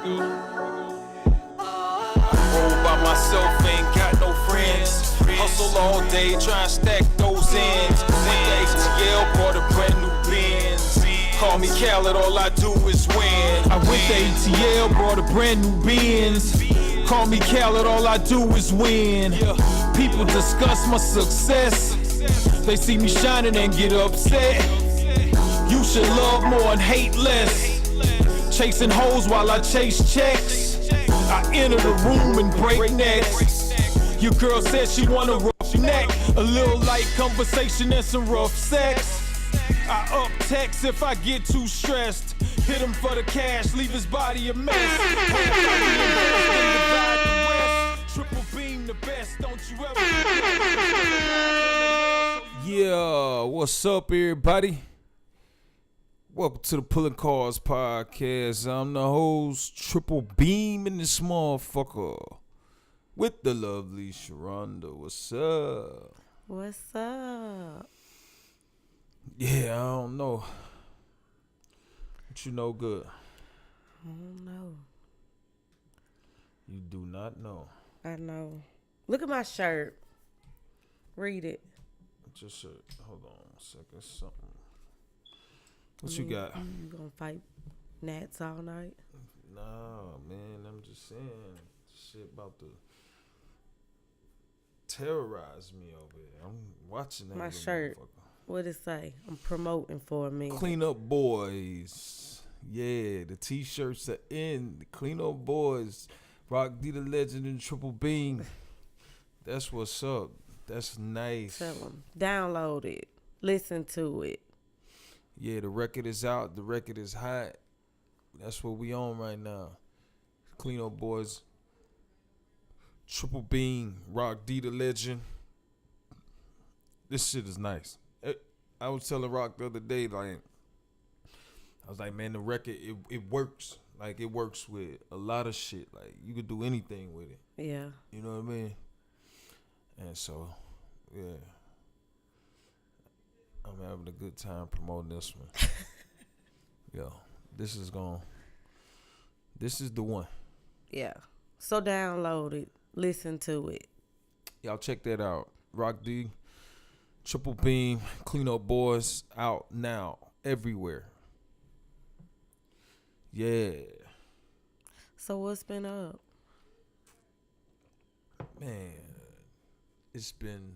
Roll by myself, ain't got no friends. Hustle all day, try and stack those ends. Went to ATL, bought a brand new Benz. Call me Khaled, all I do is win. I went to ATL, bought a brand new Benz. Call me Khaled, all I do is win. People discuss my success. They see me shining and get upset. You should love more and hate less. Chasing hoes while I chase checks. I enter the room and break necks. Your girl said she want a rough neck. A little light conversation and some rough sex. I up text if I get too stressed. Hit him for the cash, leave his body a mess. Triple beam the best, don't you ever. Yeah, what's up, everybody? Welcome to the Pulling Cars Podcast. I'm the host, Triple Beam in this motherfucker. With the lovely Sharonda. What's up? What's up? Yeah, I don't know. But you know good. I don't know. You do not know. I know. Look at my shirt. Read it. What's your shirt? Hold on a second. Something. What you got? You gonna fight gnats all night? Nah, man. I'm just saying. Shit about to terrorize me over here. I'm watching that. My shirt. What it say? I'm promoting for me. Clean Up Boys. Yeah, the t-shirts are in. The Clean Up Boys. Rock D the Legend and Triple Beam. That's what's up. That's nice. Tell them. Download it. Listen to it. Yeah, the record is out. The record is hot. That's what we on right now. Clean Up Boys. Triple Beam. Rock D the Legend. This shit is nice. I was telling Rock the other day, like, I was like, man, the record, it works. Like, it works with a lot of shit. Like, you could do anything with it. Yeah. You know what I mean? And so, yeah. I'm having a good time promoting this one. Yo, this is the one. Yeah. So download it. Listen to it. Y'all check that out. Rock D, Triple Beam, Clean Up Boys, out now, everywhere. Yeah. So what's been up? Man, it's been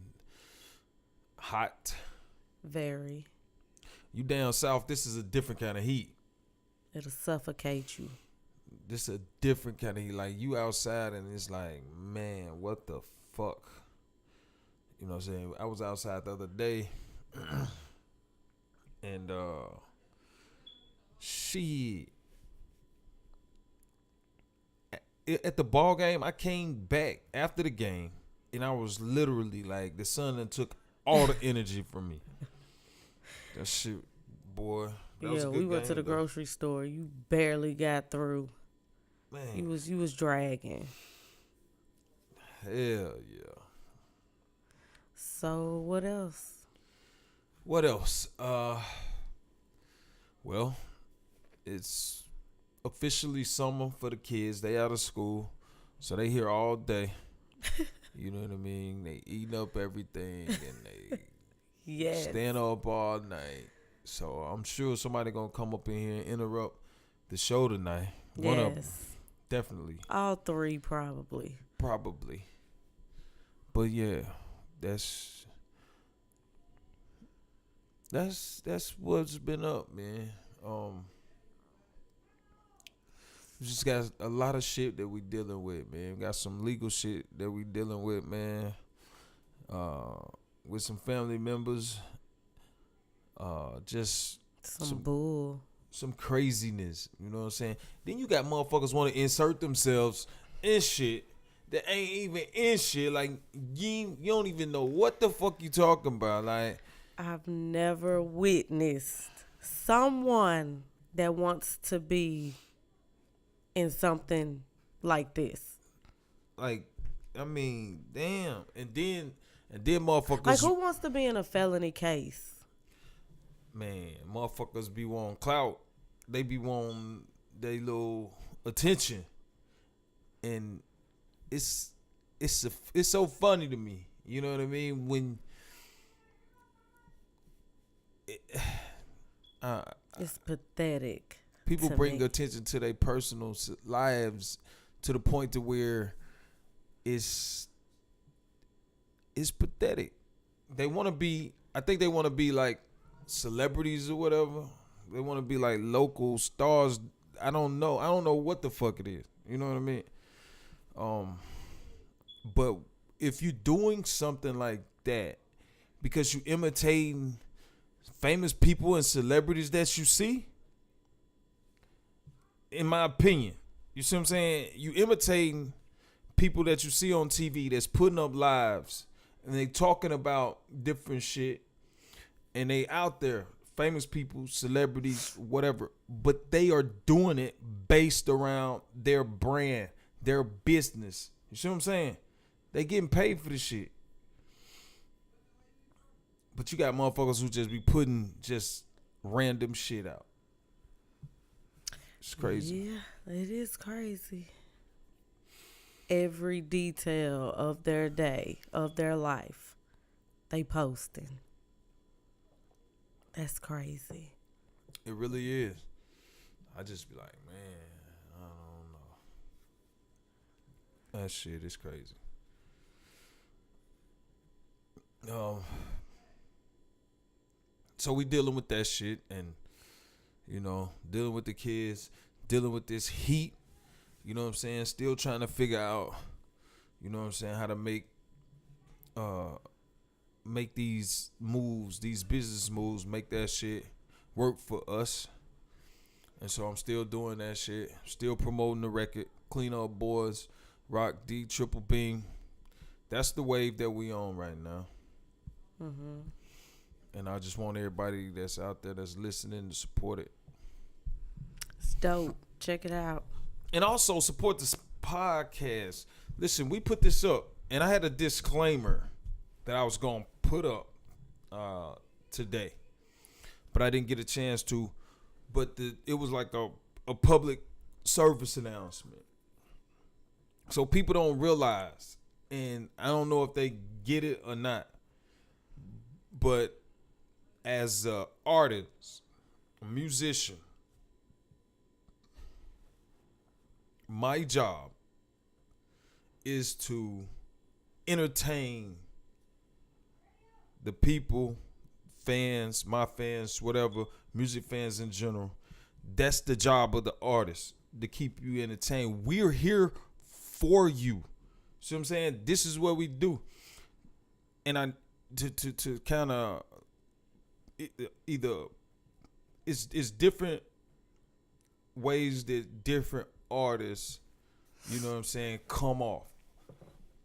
hot. Very. You down south, this is a different kind of heat. It'll suffocate you. This is a different kind of heat. Like, you outside and it's like, man, what the fuck? You know what I'm saying? I was outside the other day and at the ball game, I came back after the game and I was literally like, the sun done took all the energy from me. That shit, boy. That was a good we went game, to the grocery store. You barely got through. Man. You was dragging. Hell yeah. So what else? What else? Well, it's officially summer for the kids. They out of school, so they here all day. You know what I mean? They eating up everything and they Yes. stand up all night. So I'm sure somebody gonna come up in here and interrupt the show tonight. One of them, definitely. All three, probably. But yeah, that's what's been up, man. We just got a lot of shit that we dealing with, man. We got some legal shit that we dealing with, man. With some family members. Just some bull. Some craziness, you know what I'm saying? Then you got motherfuckers want to insert themselves in shit that ain't even in shit. Like, you don't even know what the fuck you talking about. Like, I've never witnessed someone that wants to be in something like this. Like, I mean, damn. And then motherfuckers. Like, who wants to be in a felony case? Man, motherfuckers be wanting clout. They be wanting they little attention, and it's so funny to me. You know what I mean? When It's pathetic. people to bring me. attention to their personal lives to the point to where it's pathetic. They want to be. I think they want to be like celebrities or whatever. They want to be like local stars. I don't know. I don't know what the fuck it is. You know what I mean? But if you're doing something like that because you imitating famous people and celebrities that you see, in my opinion, you see what I'm saying? You imitating people that you see on TV that's putting up lives and they talking about different shit and they out there, famous people, celebrities, whatever, but they are doing it based around their brand, their business. You see what I'm saying? They getting paid for this shit. But you got motherfuckers who just be putting just random shit out. It's crazy. Yeah, it is crazy. Every detail of their day, of their life, they posting. That's crazy. It really is. I just be like, man, I don't know. That shit is crazy. So we dealing with that shit and, you know, dealing with the kids, dealing with this heat, you know what I'm saying? Still trying to figure out, you know what I'm saying, how to make these moves, these business moves, make that shit work for us. And so I'm still doing that shit, still promoting the record, Clean Up Boys, Rock D, Triple Beam. That's the wave that we on right now. Mm-hmm. And I just want everybody that's out there that's listening to support it. It's dope. Check it out. And also support this podcast. Listen, we put this up, and I had a disclaimer that I was going to put up today. But I didn't get a chance to. But it was like a public service announcement. So people don't realize, and I don't know if they get it or not, but as an artist, a musician, my job is to entertain the people, fans, my fans, whatever, music fans in general. That's the job of the artist, to keep you entertained. We're here for you. See what I'm saying? This is what we do. And I to kind of either it's different ways that different artists, you know what I'm saying, come off.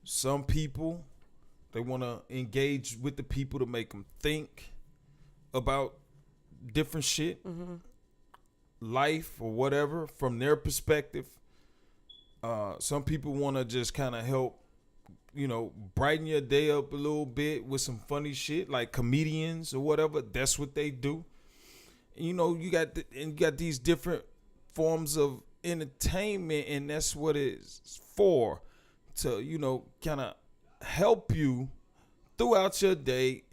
Some people, they want to engage with the people to make them think about different shit, life or whatever from their perspective. Some people want to just kind of help, you know, brighten your day up a little bit with some funny shit, like comedians or whatever. That's what they do. And, you know, you got these different forms of entertainment, and that's what it's for, to, you know, kind of help you throughout your day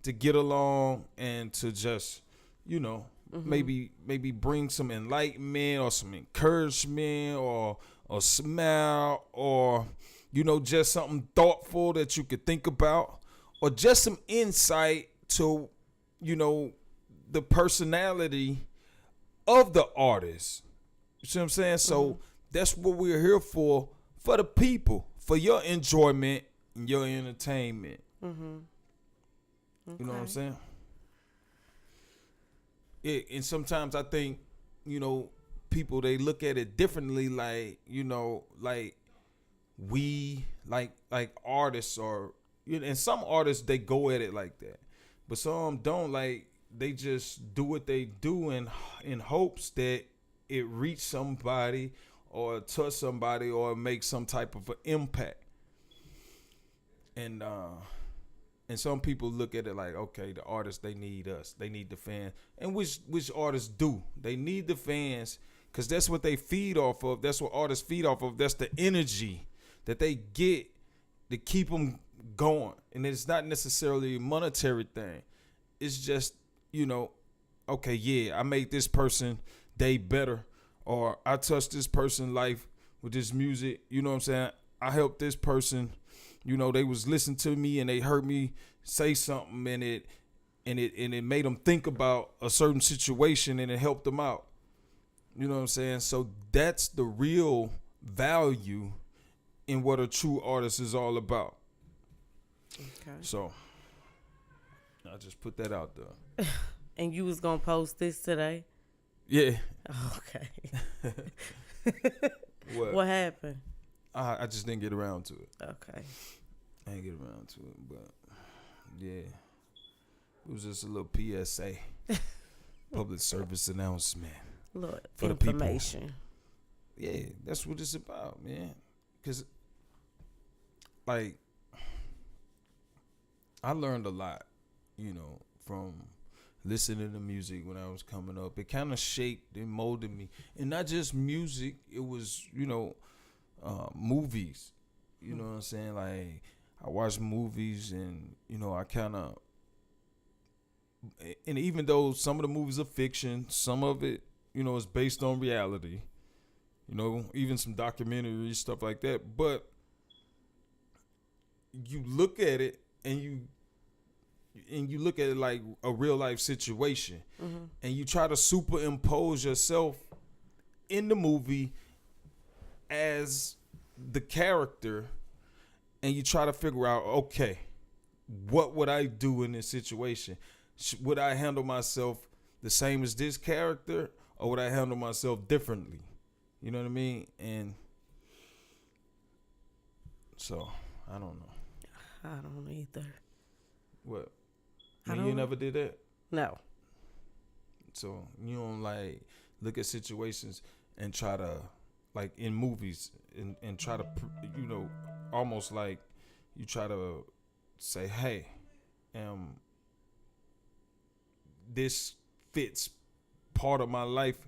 to get along and to just, you know, maybe bring some enlightenment or some encouragement or smile, or, you know, just something thoughtful that you could think about, or just some insight to, you know, the personality of the artist. You see what I'm saying? So that's what we're here for the people, for your enjoyment and your entertainment. Okay. You know what I'm saying? And sometimes I think, you know, people, they look at it differently, like, you know, like we, like artists, or, you know, and some artists, they go at it like that, but some don't. Like, they just do what they do in hopes that it reach somebody or touch somebody or make some type of an impact. And some people look at it like, okay, the artists, they need us, they need the fans. And which artists do? They need the fans, because that's what they feed off of. That's what artists feed off of. That's the energy that they get to keep them going. And it's not necessarily a monetary thing. It's just, okay, yeah, I made this person day better, or I touched this person's life with this music. You know what I'm saying? I helped this person. They was listening to me and they heard me say something, and it made them think about a certain situation, and it helped them out. You know what I'm saying? So that's the real value in what a true artist is all about. Okay. So I just put that out there. And you was gonna post this today? Yeah. Okay. What happened? I just didn't get around to it. Okay. I didn't get around to it, but yeah, it was just a little PSA, public service announcement. Look, for information. The people. Yeah, that's what it's about, man. Cause like I learned a lot, from listening to music when I was coming up. It kind of shaped and molded me, and not just music. It was, movies. You know what I'm saying? Like I watched movies, and I kind of, and even though some of the movies are fiction, some of it, is based on reality. Even some documentaries, stuff like that. But you look at it, and you look at it like a real life situation, and you try to superimpose yourself in the movie as the character, and you try to figure out, okay, what would I do in this situation? Would I handle myself the same as this character, or would I handle myself differently? You know what I mean? And so I don't know. I don't either. What? I You don't- never did that? No. So you don't like look at situations and try to, like in movies, and try to, almost like you try to say, hey, this fits part of my life,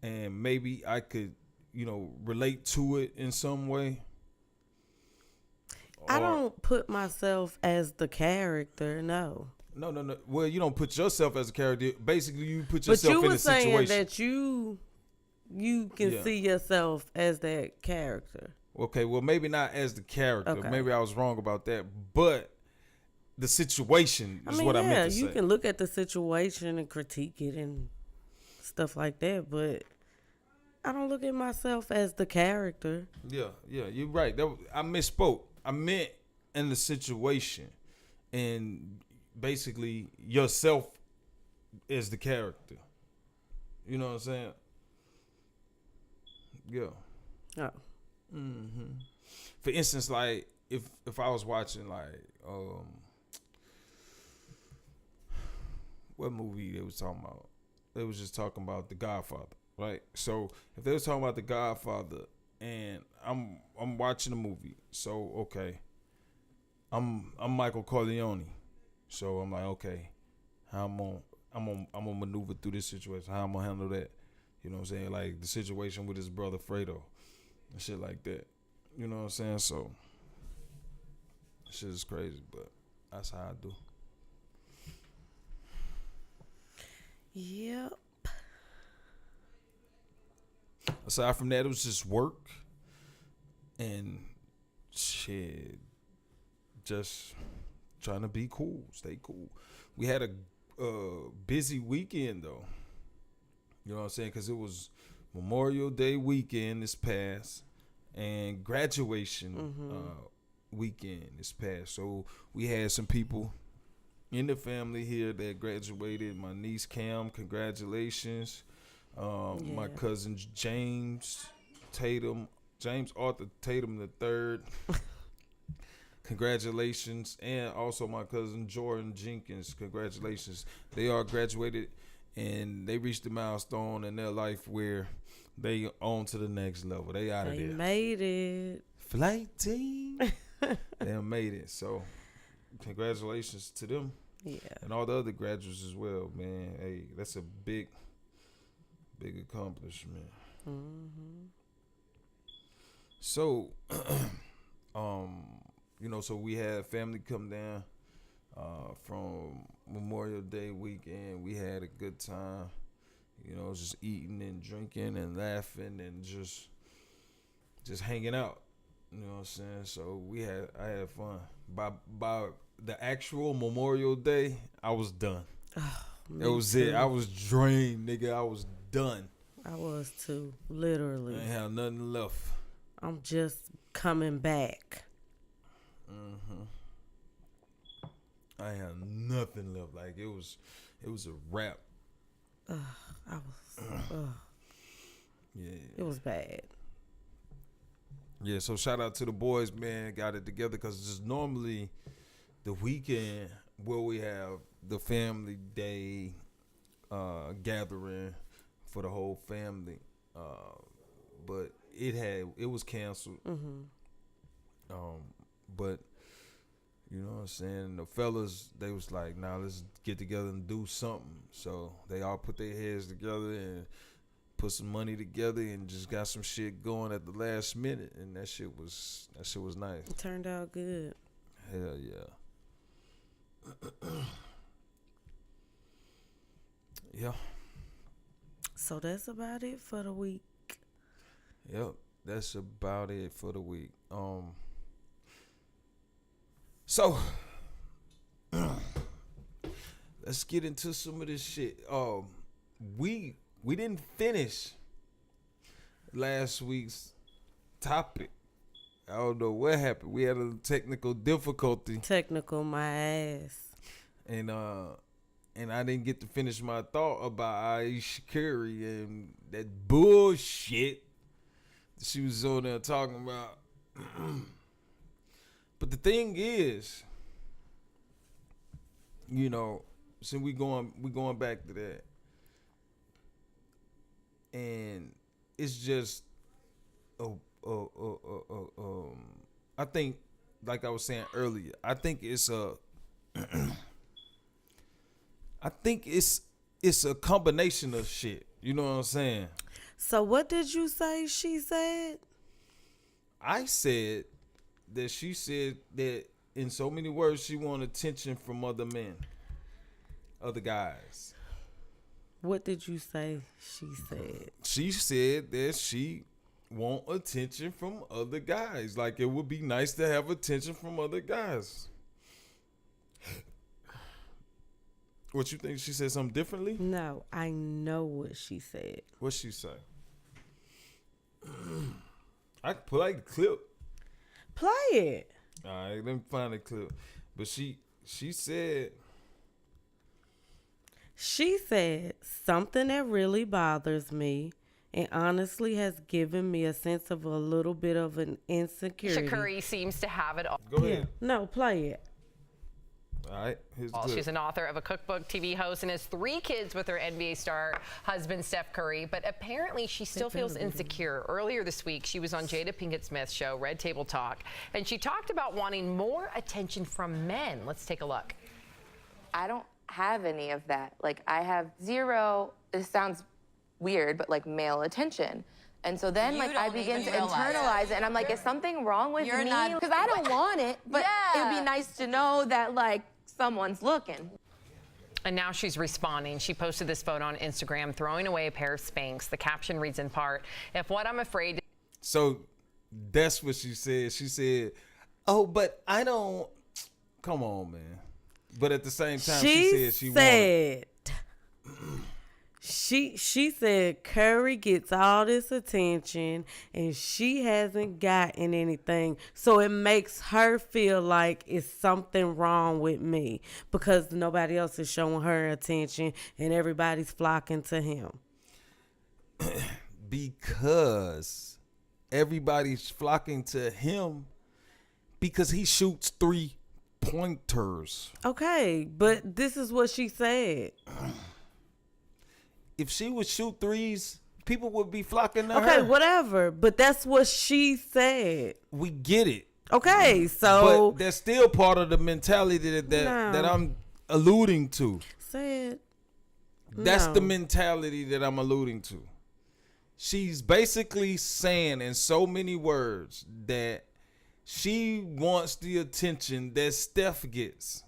and maybe I could, relate to it in some way. I don't put myself as the character, no. No. Well, you don't put yourself as a character. Basically, you put But yourself you in were a saying situation. that you can Yeah. see yourself as that character. Okay, well, maybe not as the character. Okay. Maybe I was wrong about that. But the situation is what I meant to say. You can look at the situation and critique it and stuff like that, but I don't look at myself as the character. Yeah, you're right. I misspoke. I meant in the situation, and basically yourself is the character. You know what I'm saying? Yeah. Oh. For instance, like if I was watching like what movie they was talking about? They was just talking about The Godfather, right? So if they was talking about The Godfather, and I'm watching the movie, so okay, I'm Michael Corleone, so I'm like, okay, how I'm gonna maneuver through this situation, how I'm gonna handle that, you know what I'm saying? Like the situation with his brother Fredo and shit like that, you know what I'm saying? So shit is crazy, but that's how I do. Yep. Aside from that, it was just work and shit, just trying to be cool, stay cool. We had a busy weekend though. You know what I'm saying? Because it was Memorial Day weekend this past and graduation weekend this past. So we had some people in the family here that graduated. My niece Cam, congratulations. My cousin James Arthur Tatum III. Congratulations. And also my cousin Jordan Jenkins, congratulations. They all graduated and they reached the milestone in their life where they on to the next level. They out of They there. made it. Flight team. They made it. So congratulations to them. Yeah. And all the other graduates as well, man. Hey, that's a big accomplishment. So, so we had family come down from Memorial Day weekend. We had a good time, just eating and drinking and laughing and just hanging out. You know what I'm saying? So I had fun. By the actual Memorial Day, I was done. That was it. I was drained, nigga. I was done. I was too, literally. I ain't have nothing left. I'm just coming back. I had nothing left. Like it was a wrap. Yeah. It was bad. Yeah, so shout out to the boys, man. Got it together because it's normally the weekend where we have the family day gathering for the whole family. But it was canceled. But you know what I'm saying? The fellas, they was like, nah, let's get together and do something. So they all put their heads together and put some money together and just got some shit going at the last minute, and that shit was nice. It turned out good. Hell yeah. Yeah. So that's about it for the week. Yep, that's about it for the week. So let's get into some of this shit. We didn't finish last week's topic. I don't know what happened. We had a technical difficulty. Technical my ass. And I didn't get to finish my thought about Aisha Curry and that bullshit that she was on there talking about. But the thing is, since we going back to that, and it's just, I think, like I was saying earlier, I think it's a combination of shit. You know what I'm saying? So what did you say she said? I said that she said that in so many words she wanted attention from other men, other guys. What did you say she said? She said that she want attention from other guys. Like it would be nice to have attention from other guys. What you think? She said something differently? No, I know what she said. What she say? I can play the clip. Play it. All right, let me find the clip. But she said... She said something that really bothers me and honestly has given me a sense of a little bit of an insecurity. Curry seems to have it all. Go ahead. No, play it. All right, here's the clip. She's an author of a cookbook, TV host, and has 3 kids with her NBA star husband, Steph Curry. But apparently she still feels insecure. Earlier this week, she was on Jada Pinkett Smith's show, Red Table Talk, and she talked about wanting more attention from men. Let's take a look. I don't have any of that. Like, I have zero, this sounds weird, but like male attention. And so then I begin to internalize it, and I'm like, is something wrong with me? Because I don't want it, but it'd be nice to know that like someone's looking. And now she's responding. She posted this photo on Instagram, throwing away a pair of Spanx. The caption reads in part, if what I'm afraid... So that's what she said. She said, oh, but I don't... Come on, man. But at the same time, she said she wanted... She said Curry gets all this attention and she hasn't gotten anything. So it makes her feel like it's something wrong with me because nobody else is showing her attention and everybody's flocking to him. Because everybody's flocking to him because he shoots 3-pointers. Okay, but this is what she said. If she would shoot threes, people would be flocking to her. Okay, whatever. But that's what she said. We get it. Okay, so... But that's still part of the mentality that I'm alluding to. Said... That's the mentality that I'm alluding to. she's basically saying in so many words that she wants the attention that Steph gets.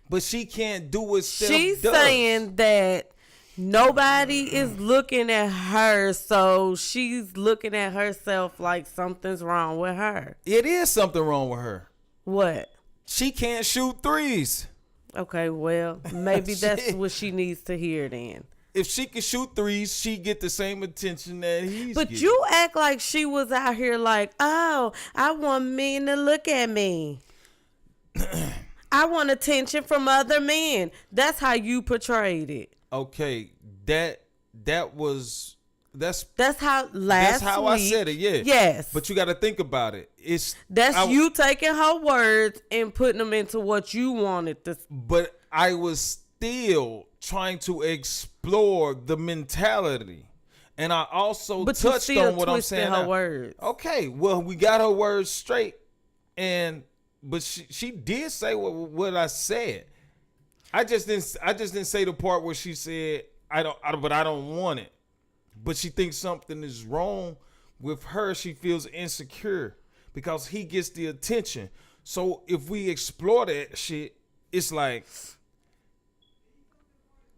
But she can't do what Steph She's does. saying that nobody is looking at her, so she's looking at herself like something's wrong with her. It is something wrong with her. What? She can't shoot threes. Okay, well, maybe that's what she needs to hear then. If she could shoot threes, she get the same attention that he's But getting. you act like she was out here like, oh, I want men to look at me. I want attention from other men. That's how you portrayed it. Okay, that's how I week- said it. Yeah. Yes. But you got to think about it. That's you taking her words and putting them into what you wanted to. But I was still trying to explore the mentality, and I also But you touched still on what I'm twisted saying. her now. words. Okay, well, we got her words straight, but she did say what I said. I just didn't say the part where she said I don't want it. But she thinks something is wrong with her. She feels insecure because he gets the attention. So if we explore that shit, it's like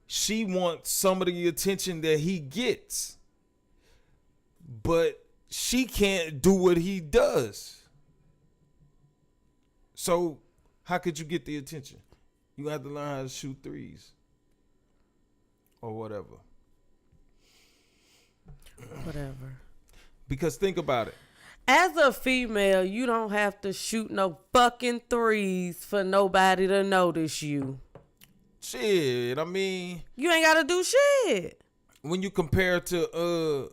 she wants some of the attention that he gets, but she can't do what he does. So how could you get the attention? You have to learn how to shoot threes or whatever. Whatever. Because think about it. As a female, you don't have to shoot no fucking threes for nobody to notice you. Shit, I mean, You ain't got to do shit. when you compare to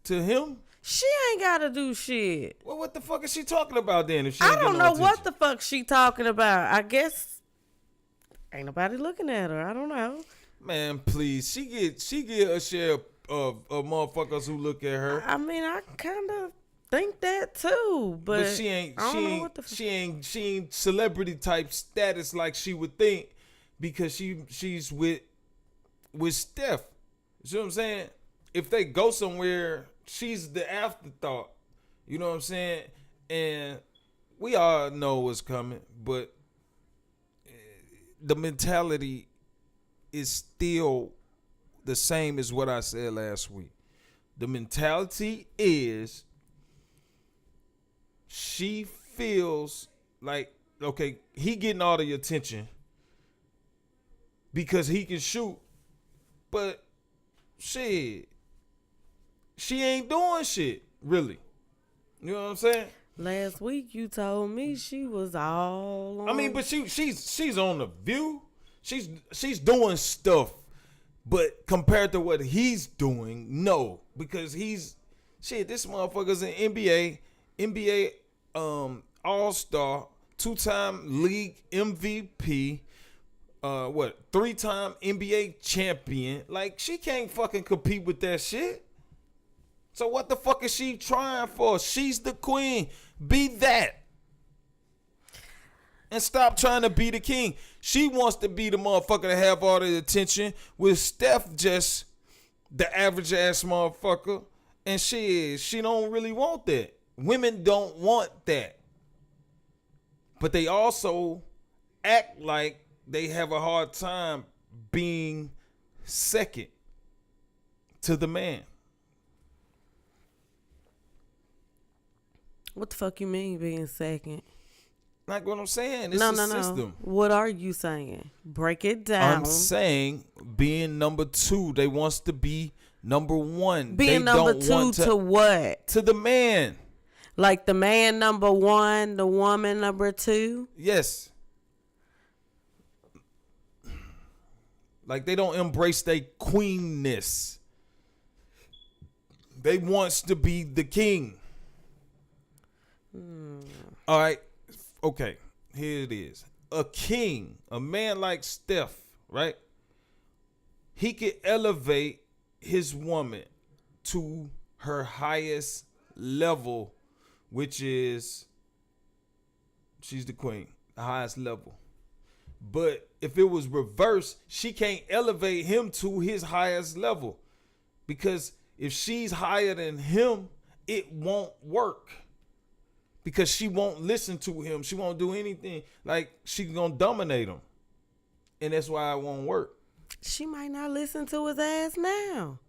him, She ain't got to do shit. well, what the fuck is she talking about then? If she I ain't don't getting know no what attention? the fuck she talking about. I guess ain't nobody looking at her. I don't know. Man, please, she get a share of motherfuckers who look at her. I mean, I kind of think that too, but She ain't I don't know what the she ain't celebrity type status like she would think, because she's with Steph. You see what I'm saying? If they go somewhere, she's the afterthought. You know what I'm saying? And we all know what's coming, but the mentality is still the same as what I said last week. The mentality is she feels like, okay, he getting all the attention because he can shoot, but shit, she ain't doing shit, really. You know what I'm saying? Last week you told me she was all on. I mean, but she's on the View. She's doing stuff, but compared to what he's doing, no, because this motherfucker's an NBA All-Star, 2-time league MVP, 3-time NBA champion. Like, she can't fucking compete with that shit. So what the fuck is she trying for? She's the queen. Be that. And stop trying to be the king. She wants to be the motherfucker to have all the attention, with Steph just the average ass motherfucker. And she don't really want that. Women don't want that. But they also act like they have a hard time being second to the man. What the fuck you mean being second? Like what I'm saying, it's No. a system. What are you saying? Break it down. I'm saying being number 2, they wants to be number 1. Being they number don't 2 want to what? To the man. Like the man number 1, the woman number 2? Yes. Like they don't embrace their queenness. They wants to be the king. All right. Okay. Here it is. A king, a man like Steph, right? He could elevate his woman to her highest level, which is she's the queen, the highest level. But if it was reversed, she can't elevate him to his highest level, because if she's higher than him, it won't work. Because she won't listen to him. She won't do anything. Like, she's going to dominate him. And that's why it won't work. She might not listen to his ass now.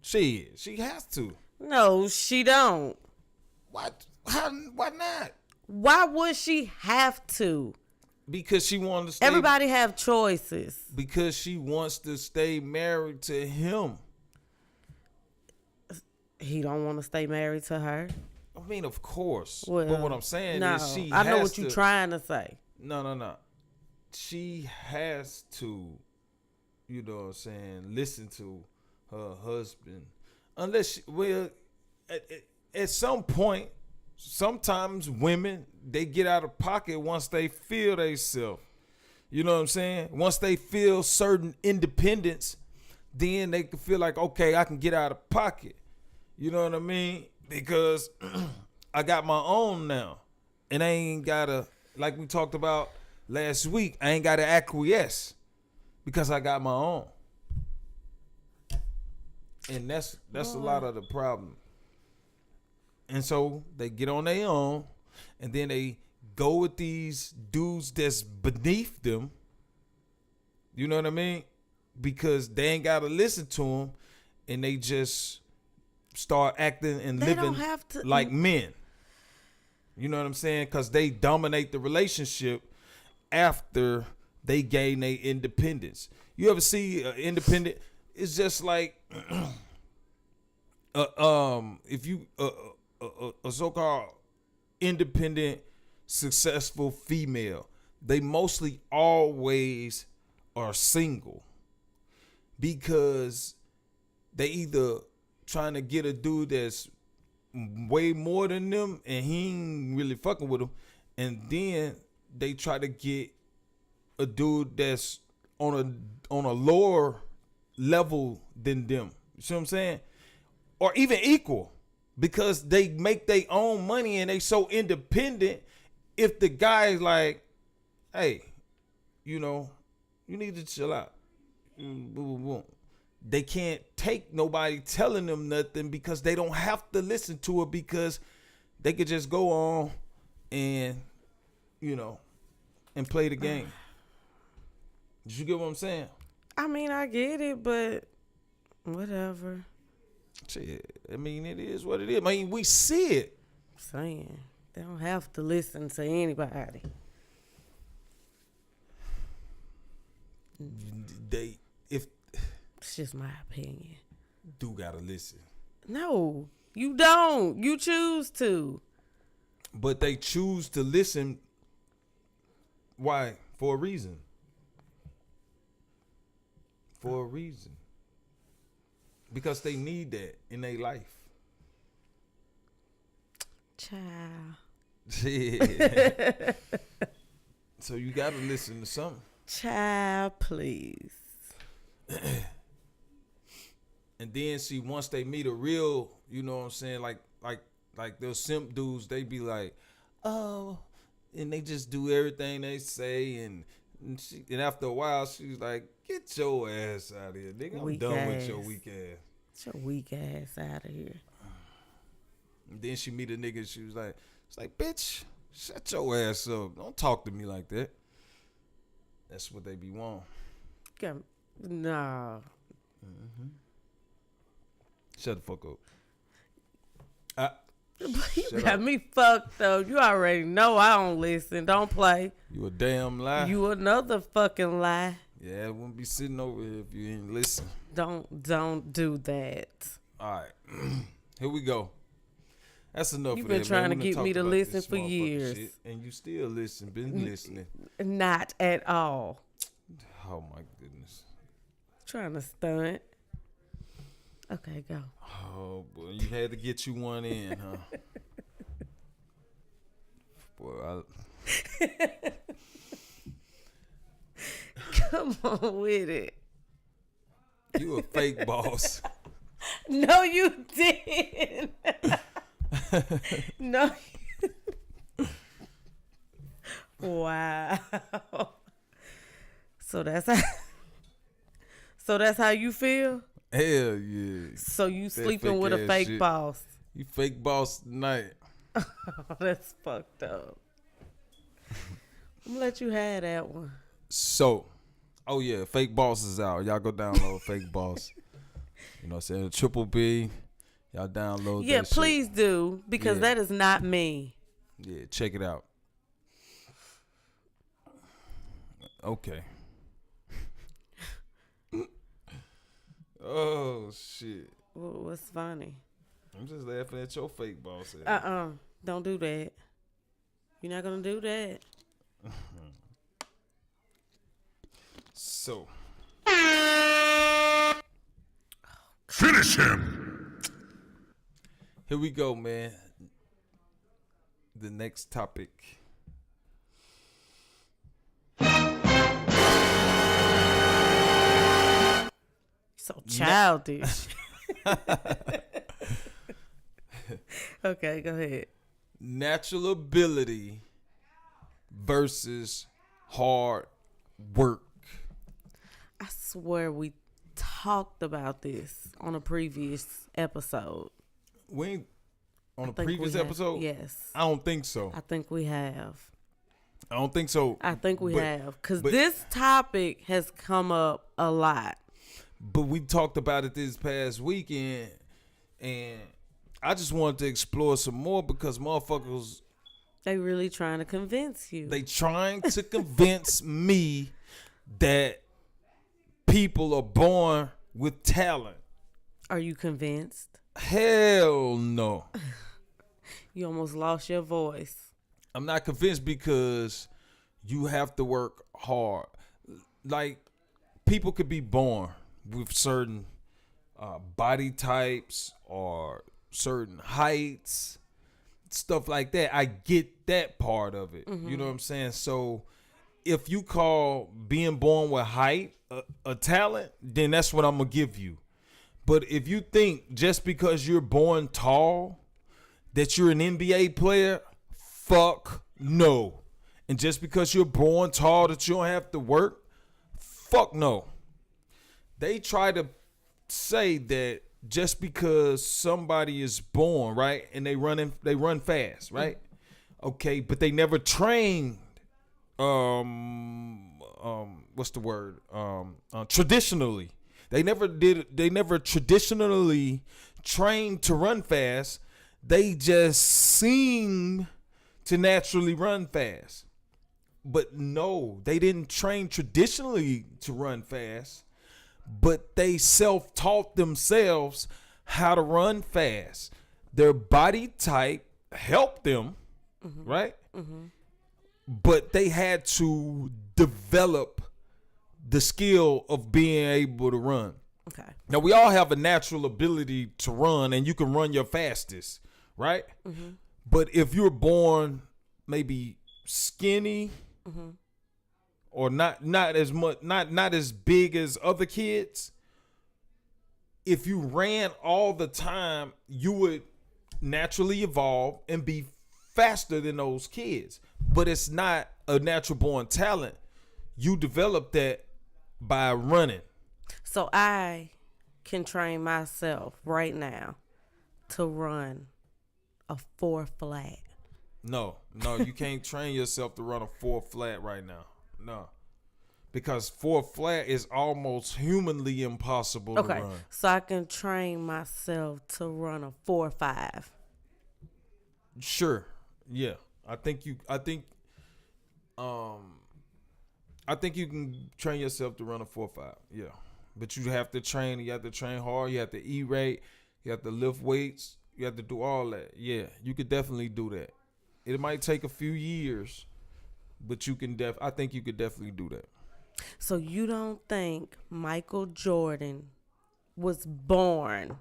She has to. No, she don't. What? Why not? Why would she have to? Because she wants to stay. Everybody have choices. Because she wants to stay married to him. He don't want to stay married to her. I mean, of course. Well, but what I'm saying is she I know has what you're to- trying to say. No. She has to, you know what I'm saying, listen to her husband. Unless, at some point, sometimes women, they get out of pocket once they feel themselves. You know what I'm saying? Once they feel certain independence, then they can feel like, okay, I can get out of pocket. You know what I mean? Because I got my own now. And I ain't gotta, like we talked about last week, I ain't gotta acquiesce because I got my own. And that's a lot of the problem. And so they get on their own, and then they go with these dudes that's beneath them. You know what I mean? Because they ain't gotta listen to them, and they just start acting and They living don't have to- like men. You know what I'm saying? Because they dominate the relationship after they gain their independence. You ever see independent? It's just like if you a so-called independent, successful female, they mostly always are single because they either trying to get a dude that's way more than them and he ain't really fucking with them, and then they try to get a dude that's on a lower level than them. You see what I'm saying? Or even equal, because they make their own money and they so independent. If the guy is like, hey, you know, you need to chill out. Boom, boom, boom. They can't take nobody telling them nothing because they don't have to listen to it, because they could just go on and, you know, and play the game. Did you get what I'm saying? I mean, I get it, but whatever. Shit, I mean, it is what it is. I mean, we see it. Saying they don't have to listen to anybody. If It's just my opinion. do gotta listen, No, you don't. You choose to. but they choose to listen. Why? For a reason. For a reason. Because they need that in their life. Child. Yeah. So you gotta listen to something. Child, please. And then see, once they meet a real, you know what I'm saying, like those simp dudes, they be like, oh, and they just do everything they say, and after a while, she's like, get your ass out of here, nigga. I'm Weak done with ass. your weak ass. Get your weak ass out of here. And then she meet a nigga, she was like, it's like, bitch, shut your ass up. Don't talk to me like that. That's what they be wanting. No. Shut the fuck up. You Shut got up. me fucked up. You already know I don't listen. Don't play. You a damn lie. You another fucking lie. Yeah, I wouldn't be sitting over here if you ain't listen. Don't do that. All right, here we go. That's enough. You've of been that, trying man. to We get done me talked to about listen this for motherfucking years. shit, and you still listen. Been listening. Not at all. Oh my goodness. Trying to stunt. Okay, go. Oh boy, you had to get you one in, huh? Boy, Come on with it. you a fake boss. No, you didn't. No. Wow. So that's how you feel? Hell yeah. So you That sleeping fake with a ass fake shit. boss. You fake boss tonight. That's fucked up. I'm gonna let you have that one. So, oh yeah, fake boss is out. Y'all go download fake boss. You know what I'm saying? Triple B. Y'all download Yeah, that shit. please do, because Yeah. that is not me. Yeah, check it out. Okay. Oh shit. What's funny? I'm just laughing at your fake boss ass. Don't do that. You're not gonna do that. So Finish him! here we go, man. The next topic. So childish. Okay, go ahead. Natural ability versus hard work. I swear we talked about this on a previous episode. We ain't on a think we previous have. episode? Yes. I don't think so. I think we have. I don't think so. I think we But- have. Because but- this topic has come up a lot. But we talked about it this past weekend, and I just wanted to explore some more because motherfuckers, They really trying to convince you. they trying to convince me that people are born with talent. Are you convinced? Hell no. You almost lost your voice. I'm not convinced because you have to work hard. Like, people could be born with certain body types or certain heights, stuff like that. I get that part of it. You know what I'm saying? So if you call being born with height a talent, then that's what I'm going to give you. But if you think just because you're born tall that you're an NBA player, fuck no. And just because you're born tall that you don't have to work, fuck no. They try to say that just because somebody is born, right, and they run fast, right? Okay, but they never trained what's the word? Traditionally. They never traditionally trained to run fast. They just seem to naturally run fast. But no, they didn't train traditionally to run fast, but they self-taught themselves how to run fast. Their body type helped them, right? But they had to develop the skill of being able to run. Okay. Now, we all have a natural ability to run, and you can run your fastest, right? But if you're born maybe skinny or not as much, not as big as other kids, if you ran all the time, you would naturally evolve and be faster than those kids. But it's not a natural born talent. You develop that by running. So I can train myself right now to run a 4 flat. No, you can't train yourself to run a 4 flat right now. No. Because 4 flat is almost humanly impossible to Okay. run. So I can train myself to run a 4.5. Sure. Yeah. I think you can train yourself to run a 4.5. Yeah. But you have to train hard, you have to eat right, you have to lift weights, you have to do all that. Yeah, you could definitely do that. It might take a few years, but I think you could definitely do that. So you don't think Michael Jordan was born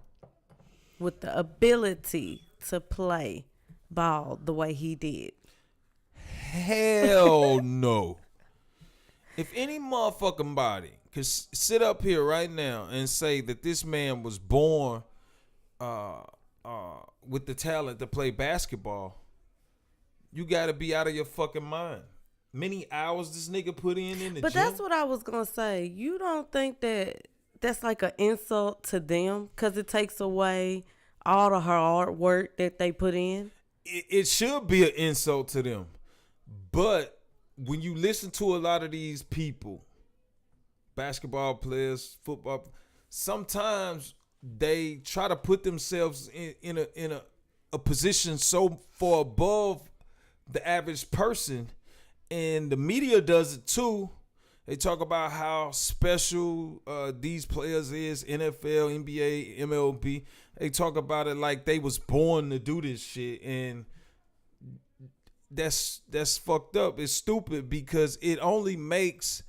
with the ability to play ball the way he did? Hell no. If any motherfucking body could sit up here right now and say that this man was born with the talent to play basketball, you got to be out of your fucking mind. Many hours this nigga put in the But gym. that's what I was going to say. You don't think that that's like an insult to them because it takes away all the hard work that they put in? It should be an insult to them. But when you listen to a lot of these people, basketball players, football, sometimes they try to put themselves in a position so far above the average person, and the media does it too. They talk about how special these players is, NFL, NBA, MLB. They talk about it like they was born to do this shit, and that's fucked up. It's stupid because it only makes,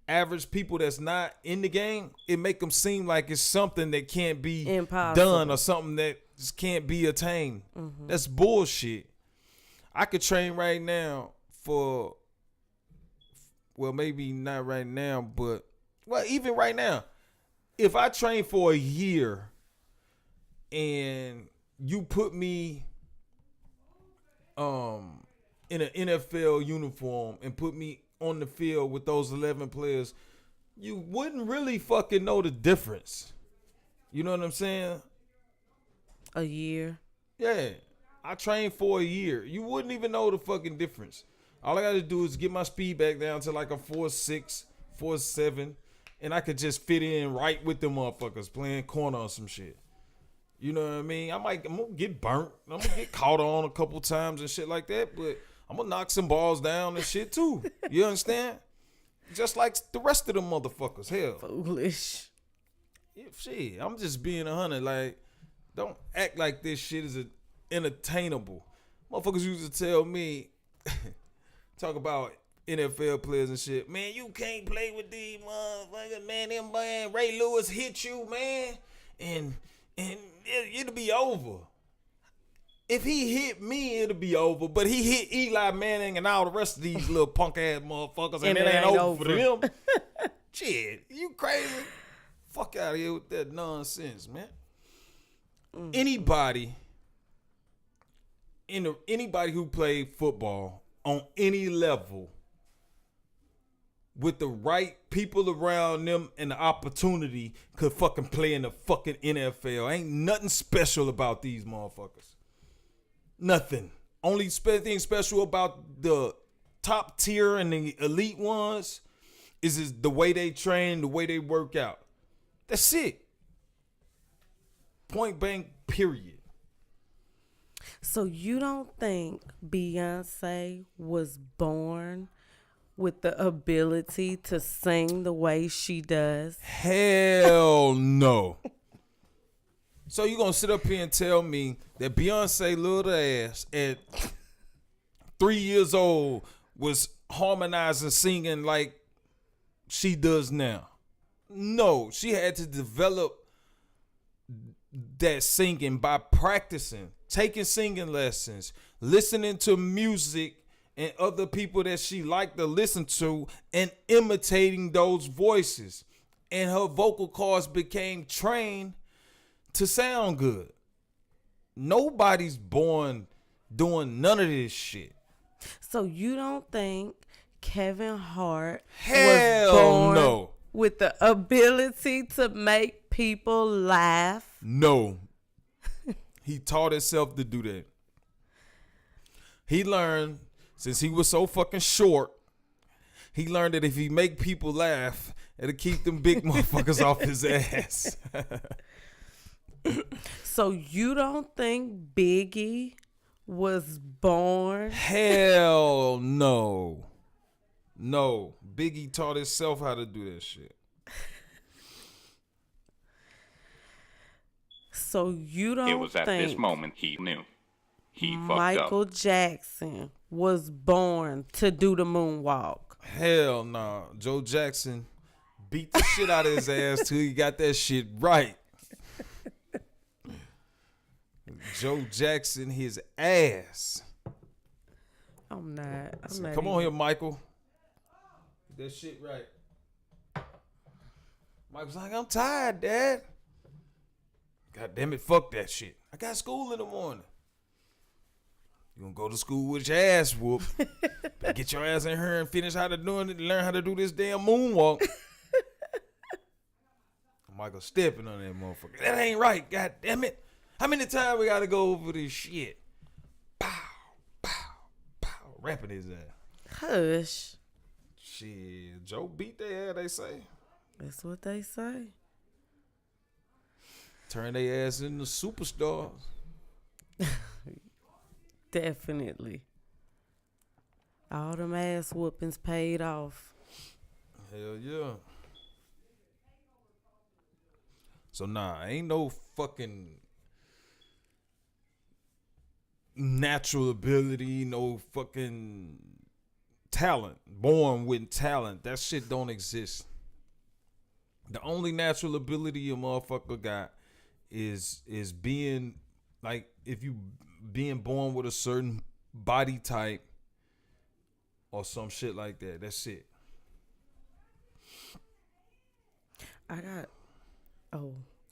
average people that's not in the game, it make them seem like it's something that can't be done or something that just can't be attained. Mm-hmm. That's bullshit. I could train right now for, well, maybe not right now, but, well, even right now, if I train for a year and you put me in an NFL uniform and put me on the field with those 11 players, you wouldn't really fucking know the difference. You know what I'm saying? A year. Yeah. I trained for a year. You wouldn't even know the fucking difference. All I got to do is get my speed back down to like a 4.6, 4.7, and I could just fit in right with them motherfuckers playing corner or some shit. You know what I mean? I'm going to get burnt. I'm going to get caught on a couple times and shit like that, but I'm going to knock some balls down and shit too. You understand? Just like the rest of them motherfuckers. Hell. Foolish. Yeah, shit, I'm just being 100. Like, don't act like this shit is unattainable. Motherfuckers used to tell me, talk about NFL players and shit. Man, you can't play with these motherfuckers, man. Them man, Ray Lewis hit you, man, and it'll be over. If he hit me, it'll be over. But he hit Eli Manning and all the rest of these little punk ass motherfuckers, and it ain't over for them. Shit, you crazy? Fuck out of here with that nonsense, man. Mm-hmm. Anybody who played football on any level with the right people around them and the opportunity could fucking play in the fucking NFL. Ain't nothing special about these motherfuckers. Nothing. Only thing special about the top tier and the elite ones is the way they train, the way they work out. That's it. Point blank, period. So you don't think Beyonce was born with the ability to sing the way she does? Hell no. So you gonna sit up here and tell me that Beyonce little ass at 3 years old was harmonizing, singing like she does now? No, she had to develop that singing by practicing, taking singing lessons, listening to music and other people that she liked to listen to and imitating those voices. And her vocal cords became trained to sound good. Nobody's born doing none of this shit. So you don't think Kevin Hart Hell was born no. with the ability to make people laugh? No. He taught himself to do that. He learned, since he was so fucking short, he learned that if he make people laugh, it'll keep them big motherfuckers off his ass. So you don't think Biggie was born? Hell no. No. Biggie taught himself how to do that shit. So you don't think It was at this moment he knew. He fucked up. Michael Jackson was born to do the moonwalk? Hell no. Joe Jackson beat the shit out of his ass till he got that shit right. Joe Jackson, his ass. I'm not Come on here, Michael. Get that shit right. Michael's like, I'm tired, Dad. God damn it, fuck that shit. I got school in the morning. You gonna go to school with your ass whooped. Better get your ass in here and finish learn how to do this damn moonwalk. Michael stepping on that motherfucker. That ain't right, god damn it. How many times we gotta go over this shit? Pow, pow, pow. Rapping his ass. Hush. Shit, Joe beat their ass, they say. That's what they say. Turn their ass into superstars. Definitely. All them ass whoopings paid off. Hell yeah. So nah, ain't no fucking natural ability, no fucking talent. Born with talent. That shit don't exist. The only natural ability a motherfucker got is being like, if you being born with a certain body type or some shit like that. That's it.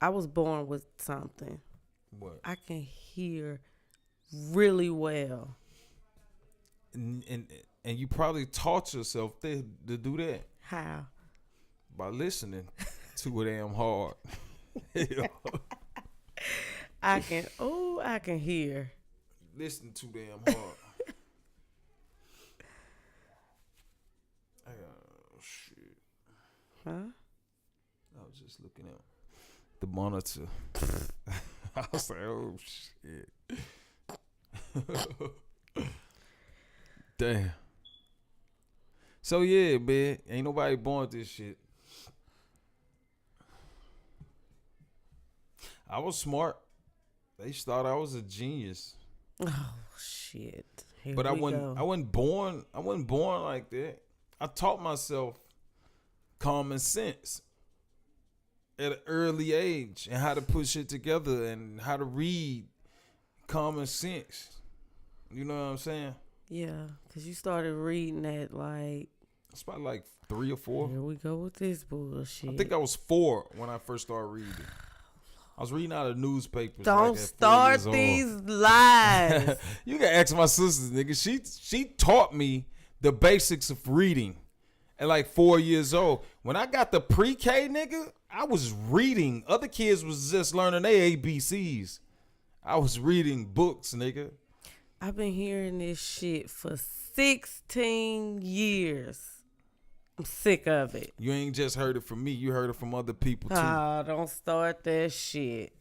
I was born with something. What? I can hear really well. And you probably taught yourself to do that How? by listening too damn hard. I can hear. Listen too damn hard. Shit. Huh? I was just looking at the monitor. I was like, oh shit. Damn. So yeah, man, ain't nobody born with this shit. I was smart. They just thought I was a genius. Oh shit. Here But I we wasn't go. I wasn't born like that. I taught myself common sense at an early age and how to put shit together and how to read common sense. You know what I'm saying? Yeah, because you started reading at like, It's probably like 3 or 4. here we go with this bullshit. I think I was 4 when I first started reading. I was reading out of newspapers. Don't like at 4 start years old. these lies. You can ask my sisters, nigga. She taught me the basics of reading at like 4 years old. When I got the pre-K, nigga, I was reading. Other kids was just learning their ABCs. I was reading books, nigga. I've been hearing this shit for 16 years. I'm sick of it. You ain't just heard it from me. You heard it from other people too. Ah, don't start that shit.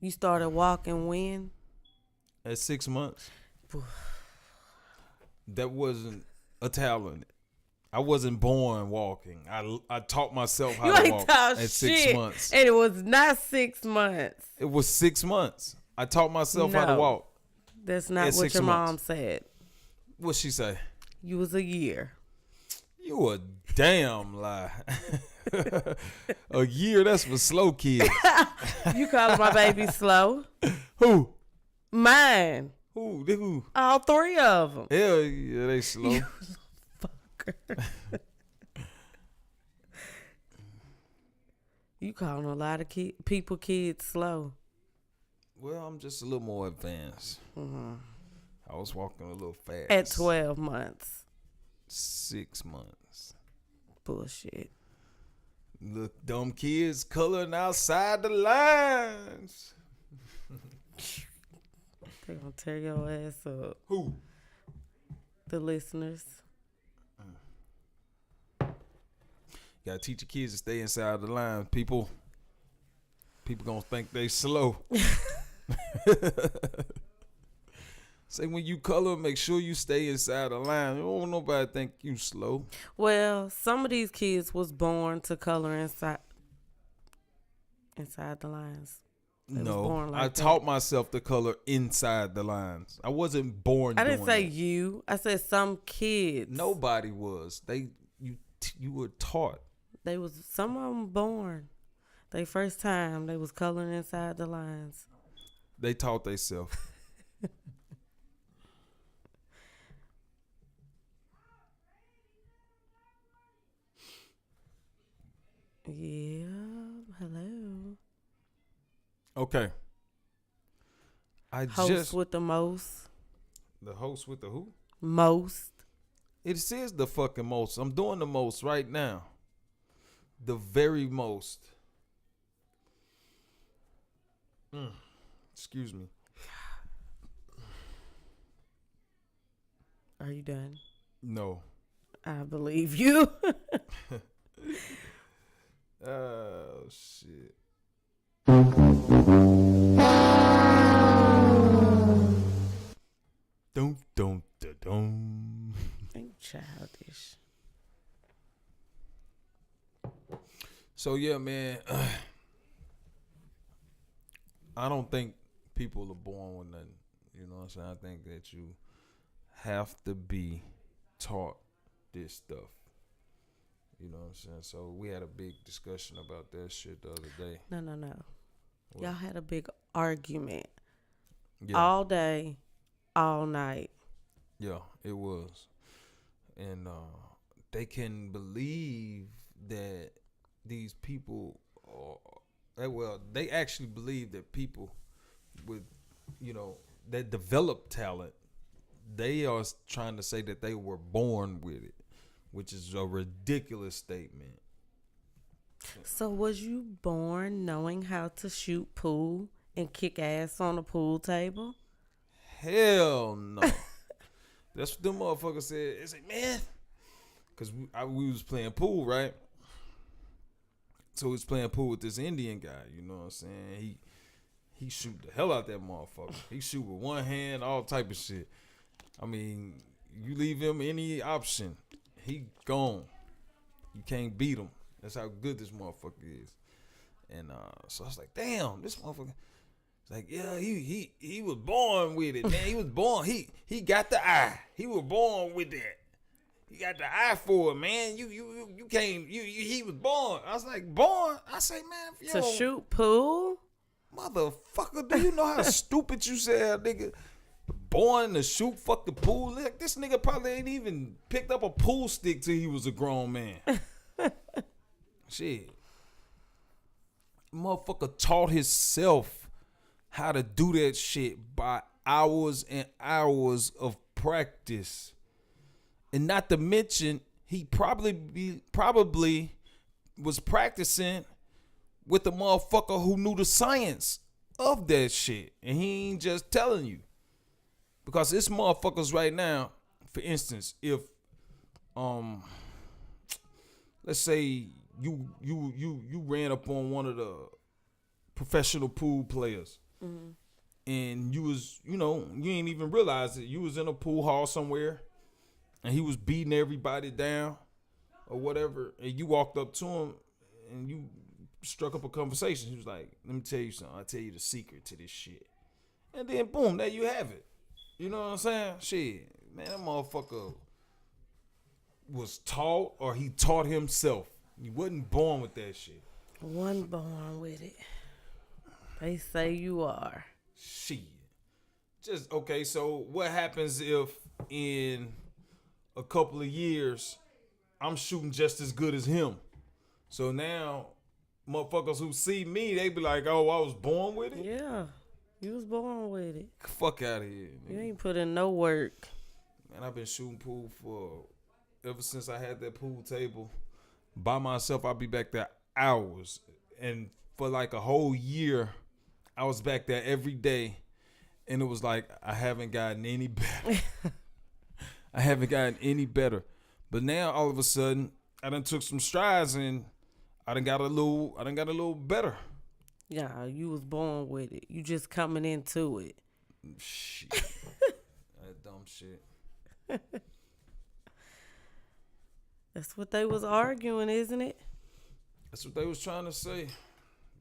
You started walking when? At 6 months. That wasn't a talent. I wasn't born walking. I taught myself how You to ain't walk taught at shit. 6 months. And it was not 6 months. It was 6 months. I taught myself how to No. walk. That's not At what 6 your mom months. said. What'd she say? You was a year. You a damn lie. A year, that's for slow kids. You calling my baby slow? Who? Mine. Who? All 3 of them. Hell yeah, they slow. Fucker. You calling a lot of kids slow. Well, I'm just a little more advanced. Mm-hmm. I was walking a little fast. At 12 months. 6 months. Bullshit. Look, dumb kids coloring outside the lines. They're gonna tear your ass up. Who? The listeners. Gotta teach your kids to stay inside the line. People gonna think they slow. Say when you color, make sure you stay inside the line. You don't want nobody think you slow. Well, some of these kids was born to color inside the lines. They was No, born like I that. taught myself to color inside the lines. I wasn't born I didn't doing say that. you. I said some kids. Nobody was. You were taught. They was some of them born. They first time they was coloring inside the lines. They taught themselves. Yeah. Hello. Okay. Host with the most. The host with the who? Most. It says the fucking most. I'm doing the most right now. the very most. Excuse me. Are you done? No. I believe you. Oh shit. Dum. Ain't childish. So yeah, man. I don't think people are born with nothing. You know what I'm saying? I think that you have to be taught this stuff. You know what I'm saying? So we had a big discussion about that shit the other day. No. What? Y'all had a big argument Yeah. all day, all night. Yeah, it was. And they can believe that these people they actually believe that people with, that develop talent, they are trying to say that they were born with it, which is a ridiculous statement. So was you born knowing how to shoot pool and kick ass on a pool table? Hell no. That's what them motherfuckers said. They said, man, because we was playing pool, right? So we was playing pool with this Indian guy, you know what I'm saying? He shoot the hell out that motherfucker. He shoot with one hand, all type of shit. I mean, you leave him any option, he gone. You can't beat him. That's how good this motherfucker is. And so I was like, damn, this motherfucker. It's like, yeah, he was born with it, man. He was born. He got the eye. He was born with that. He got the eye for it, man. You can't. He was born. I was like, born. I say, man, if To shoot pool? motherfucker, do you know how stupid you sound, nigga? Born to shoot fucking pool. Look, this nigga probably ain't even picked up a pool stick till he was a grown man. Shit. Motherfucker taught himself how to do that shit by hours and hours of practice. And not to mention, he probably was practicing with the motherfucker who knew the science of that shit. And he ain't just telling you. Because it's motherfuckers right now, for instance, if let's say you ran up on one of the professional pool players, and you was, you ain't even realize it. You was in a pool hall somewhere, and he was beating everybody down or whatever, and you walked up to him and you struck up a conversation. He was like, let me tell you something. I'll tell you the secret to this shit. And then boom, there you have it. You know what I'm saying? Shit, man, that motherfucker was taught, or he taught himself. He wasn't born with that shit. Wasn't born with it. They say you are. Shit. Just, okay, so what happens if in a couple of years I'm shooting just as good as him? So now motherfuckers who see me, they be like, oh, I was born with it? Yeah. You was born with it. Fuck out of here, nigga. You ain't put in no work. Man, I've been shooting pool for ever since I had that pool table by myself. I'll be back there hours, and for like a whole year, I was back there every day, and it was like I haven't gotten any better. I haven't gotten any better, but now all of a sudden, I done took some strides, and I done got a little better. Yeah, you was born with it. You just coming into it. Shit. That dumb shit. That's what they was arguing, isn't it? That's what they was trying to say.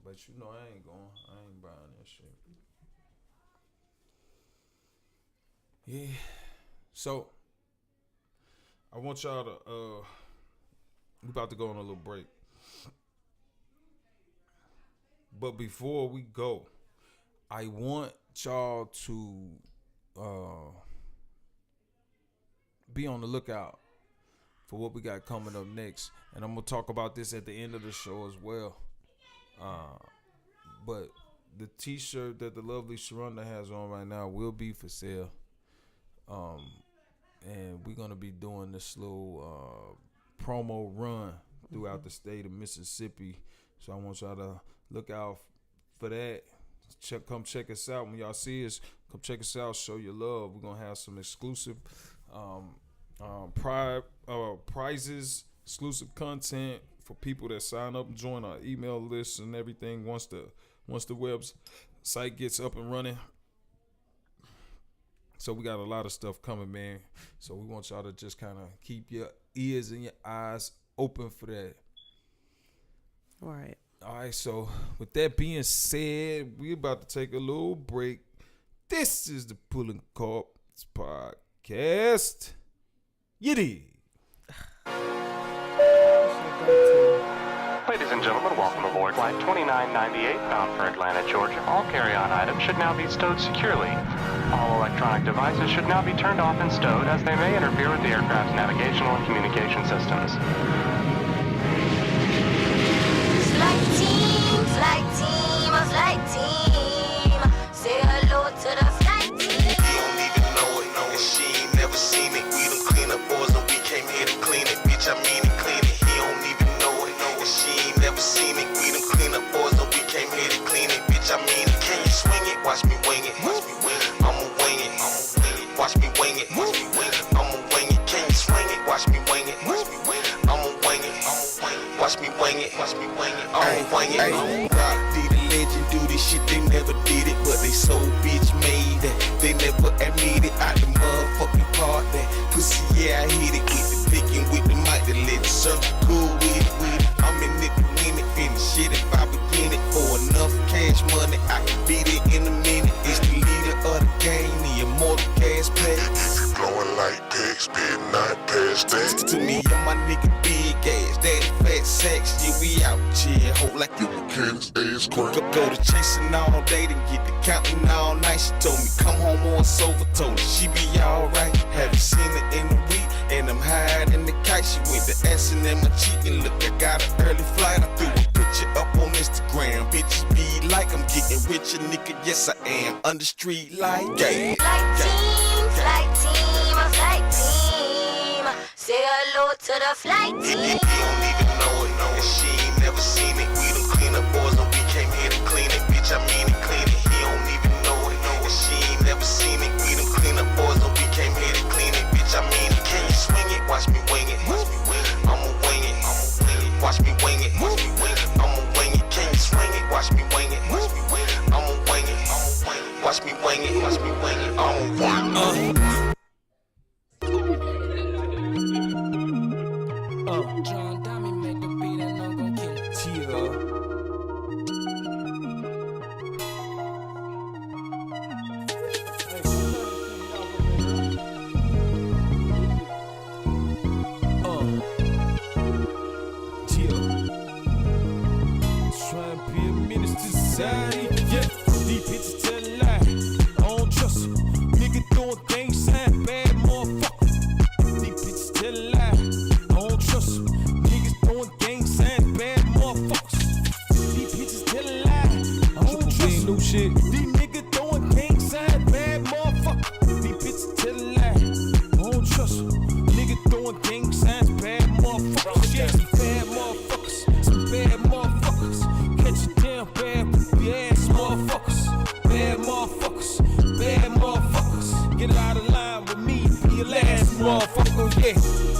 But I ain't going. I ain't buying that shit. Yeah. So, I want y'all to, we about to go on a little break. But before we go, I want y'all to be on the lookout for what we got coming up next. And I'm going to talk about this at the end of the show as well. But the t-shirt that the lovely Sharonda has on right now will be for sale. And we're going to be doing this little promo run throughout the state of Mississippi. So I want y'all to look out for that. Come check us out. When y'all see us, come check us out. Show your love. We're going to have some exclusive prizes, exclusive content for people that sign up and join our email list and everything once the website gets up and running. So we got a lot of stuff coming, man. So we want y'all to just kind of keep your ears and your eyes open for that. All right. All right, so with that being said, we about to take a little break. This is the Pulling Cards Podcast. Yiddy. Ladies and gentlemen, welcome aboard Flight 2998 bound for Atlanta, Georgia. All carry-on items should now be stowed securely. All electronic devices should now be turned off and stowed as they may interfere with the aircraft's navigational and communication systems. Flight team, say hello to the flight team. He don't even know it, and she ain't never seen it. We done clean up boys and we came here to clean it. Bitch, I mean it, clean it. He don't even know it, and she ain't never seen it. We done clean up boys and we came here to clean it. Bitch, I mean it. Can you swing it? Watch me wing it. Watch me wing it. I'ma wing it. Watch me wing it. Watch me wing it. I'ma wing it. Can you swing it? Watch me wing it. Watch me wing it. I'ma wing it. Watch me wing it. Watch me wing it. I'ma wing it. Rock did the legend do this shit, they never did it, but they so bitch made that they never admitted out the motherfucking part that pussy, yeah, I hit it with the picking with the mic that let it circle cool with it. I'm in it to win it, finish it if I begin it. For enough cash money, I can beat it in a minute. It's the leader of the game, the immortal cash play. If you blowing like pigs, better not pass that. To me, I'm my nigga big ass, daddy fat sacks. Yeah, we out here, hope like you a kid's ass quick. Go to chasing all day, then get to counting all night. She told me come home on sofa, told her she be alright. Haven't seen her in a week, and I'm higher than the kite. She went to assin' in my cheek, and look, I got an early flight. I threw a picture up on Instagram. Bitches be like, I'm getting richer, nigga. Yes, I am. On the street like, yeah. Flight team, say hello to the flight team. He don't even know it, and she ain't never seen it. We done clean up boys and we came here to clean it. Bitch, I mean it, clean it. He don't even know it, and she ain't never seen it. We done clean up boys and we came here to clean it. Bitch, I mean it. Can you swing it? Watch me wing it. Watch me wing it. I'ma wing it. Watch me wing it. Watch me wing it. I'ma wing it. Can you swing it? Watch me wing it. Watch me wing it. I'ma wing it. Watch me wing it. Watch me wing it. I'ma wing it. John Diamond make the beat and I'm gon' kill it. Try and be a menace to society. Yeah, these bitches tell a lie. I don't trust them. Nigga throwing gang sign, bad motherfucker. These bitches tell a lie. I don't trust them. Niggas throwing gang signs, bad motherfuckers. These bitches tell a lie. I don't trust them. Shit. These niggas throwing gang signs, bad motherfucker. These bitches tell a lie. I don't trust them. Niggas throwing gang signs, bad motherfuckers. Yeah, some bad motherfuckers. Some bad motherfuckers. Catch a damn bad poopy ass motherfuckers. Bad motherfuckers. Bad motherfuckers. Get out of line with me, be your last motherfucker. Yeah,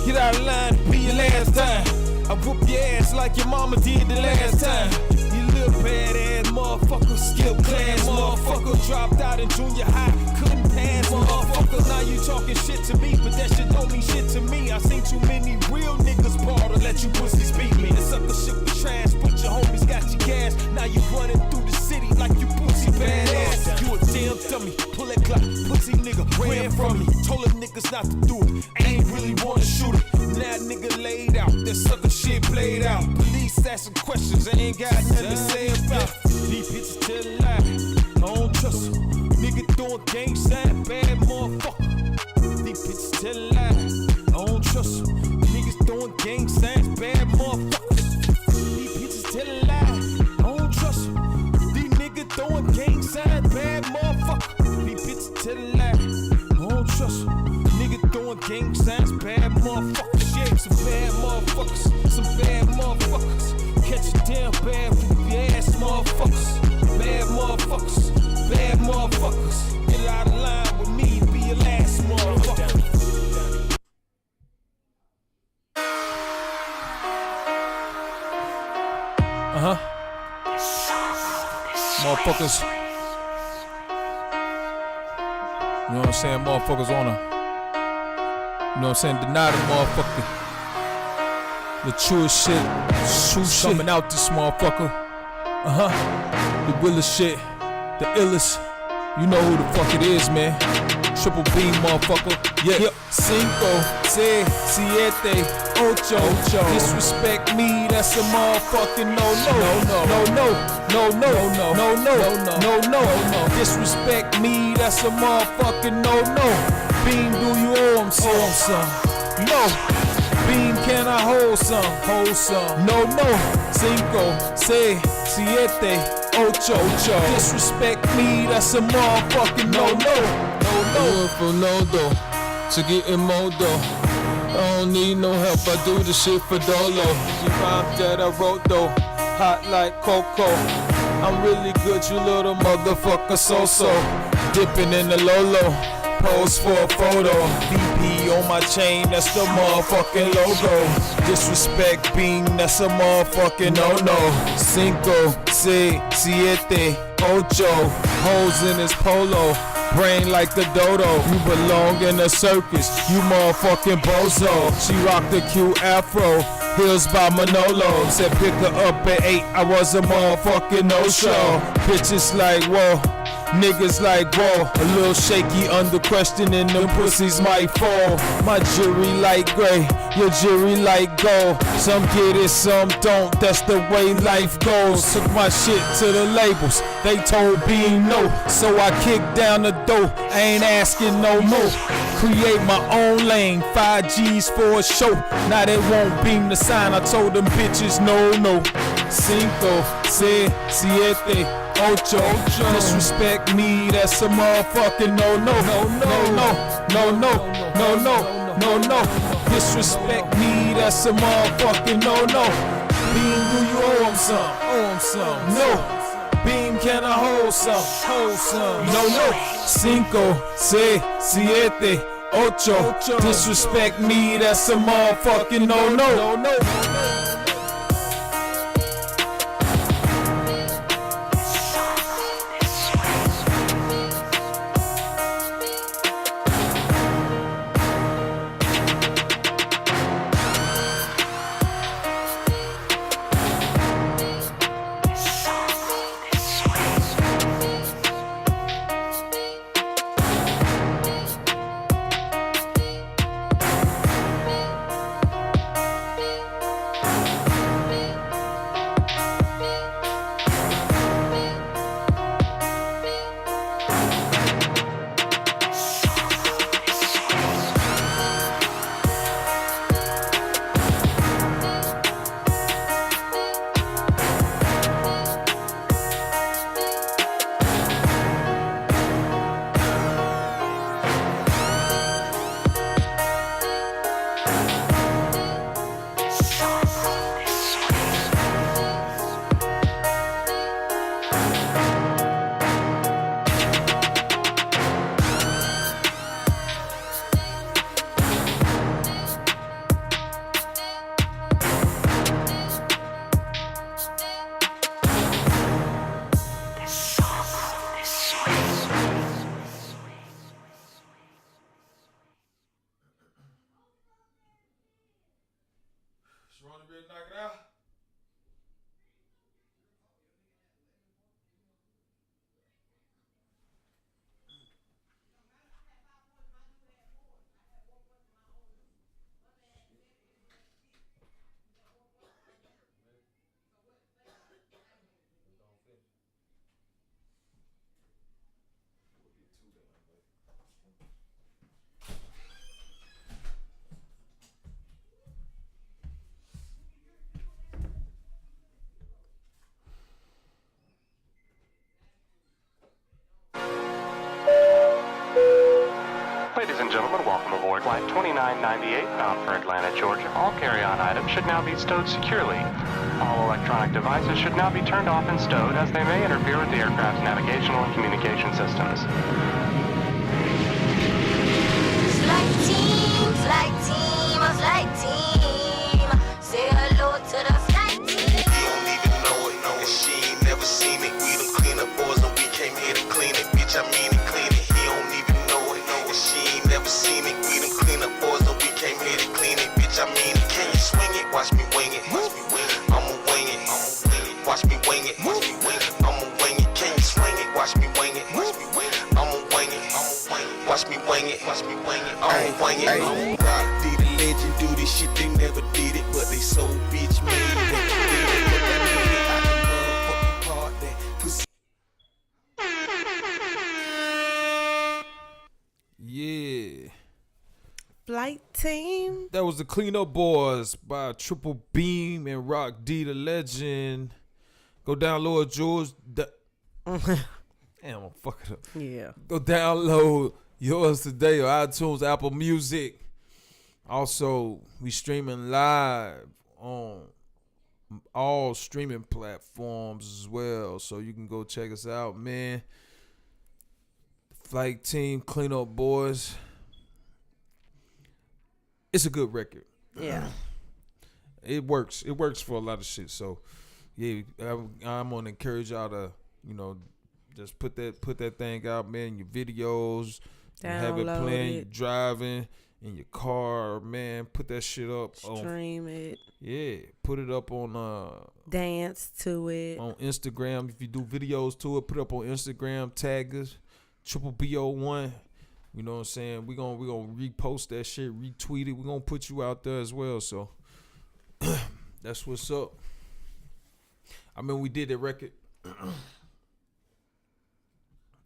get out of line and be your last time. I whoop your ass like your mama did the last time. You little bad ass motherfucker, skill class motherfucker. Dropped out in junior high, couldn't pass motherfucker. Now you talking shit to me, but that shit don't mean shit to me. I seen too many real niggas ball to let you pussies beat me. The sucker shit was trash, but your homies got your gas. Now you running through the city like you pussy badass. You a damn dummy, pull that clock, pussy nigga ran from me. Told them niggas not to do it, ain't really wanna shoot it. Now nigga laid out, that sucker shit played out. Police asking questions, I ain't got nothing to say about it. These bitches tell a lie, I don't trust them. Nigga throwing gang sign, bad motherfucker. These bitches tell a lie, I don't trust them. Niggas throwing gang signs, bad motherfuckers. These bitches tell a lie, I don't trust them. These niggas throwing gang signs, bad motherfucker. These bitches tell a lie, I don't trust them. Niggas throwing gang signs, bad motherfuckers. Yeah, some bad motherfuckers, some bad motherfuckers. damn bad for the ass motherfuckers. Mad motherfuckers, bad motherfuckers. Get out of line with me, be your last motherfucker. Motherfuckers. You know what I'm saying? Motherfuckers wanna, you know what I'm saying, deny the motherfucker. The truest shit, true shit coming out this motherfucker. The realest shit, the illest. You know who the fuck it is, man. Triple B, motherfucker. Yeah. Cinco, seis, siete, ocho. Disrespect me, that's a motherfucking no. Disrespect me, that's a motherfucking no. Beam, do you owe him some? No. Beam, can I hold some? No. Cinco, seis, siete, ocho. Disrespect me, that's a motherfucking no. I went from no though to getting more though. I don't need no help, I do the shit for Dolo. She rhymes that I wrote though, hot like cocoa. I'm really good, you little motherfucker, so. Dipping in the Lolo, pose for a photo. VP on my chain, that's the motherfucking logo. Disrespect Bean, that's a motherfucking no. Cinco, seis, siete, ocho. Holes in his polo. Brain like the dodo, you belong in a circus, you motherfucking bozo. She rocked the cute afro, heels by Manolo. Said pick her up at 8, I was a motherfucking no-show. Bitches like whoa, niggas like whoa. A little shaky under questioning, them pussies might fall. My jury like gray, your jury like gold. Some get it, some don't, that's the way life goes. Took my shit to the labels, they told Beam no. So I kicked down the door, I ain't asking no more. Create my own lane, 5 G's for a show. Now they won't beam the sign, I told them bitches no. Cinco, seis, siete, ocho. Disrespect me, that's a motherfucking no. Disrespect me, that's a motherfucking no. Beam, do you owe him some? No. Beam, can I hold some? No. Cinco, seis, siete, ocho. Disrespect me, that's a motherfucking no. Knock it out. Ladies and gentlemen, welcome aboard Flight 2998 bound for Atlanta, Georgia. All carry-on items should now be stowed securely. All electronic devices should now be turned off and stowed as they may interfere with the aircraft's navigational and communication systems. Flight team, say hello to the flight team. He don't even know it, and she ain't never seen it. We done clean up boys and we came here to clean it. Bitch, I mean it, clean it. He don't even know it, and she ain't never seen it. We done clean up boys and we came here to clean it. Bitch, I mean it. Can you swing it? Watch me wing it. Watch me wing it. I'ma wing it. Watch me wing it. Watch me wing it. I'ma wing it. Can you swing it? Watch me wing it. Watch me wing it. I'ma wing it. Watch me wing it. Watch me wing it. I'ma wing it. Rock did the legend do this shit, they never did it, but they so bitch made Yeah. Flight team. That was the Clean Up Boys by Triple Beam and Rock D the Legend. Go download yours. Damn, I'm fuck it up. Yeah. Go download yours today on iTunes, Apple Music. Also, we streaming live on all streaming platforms as well. So you can go check us out, man. Flight Team, Clean Up Boys. It's a good record. Yeah. It works. It works for a lot of shit. So, yeah, I'm gonna encourage y'all to, just put that thing out, man. Your videos, have it playing, you driving in your car, man. Put that shit up. Stream it. Yeah, put it up on dance to it on Instagram. If you do videos to it, put it up on Instagram. Tag us, BO1. You know what I'm saying? We gonna repost that shit, retweet it. We gonna put you out there as well. So that's what's up. I mean, we did that record,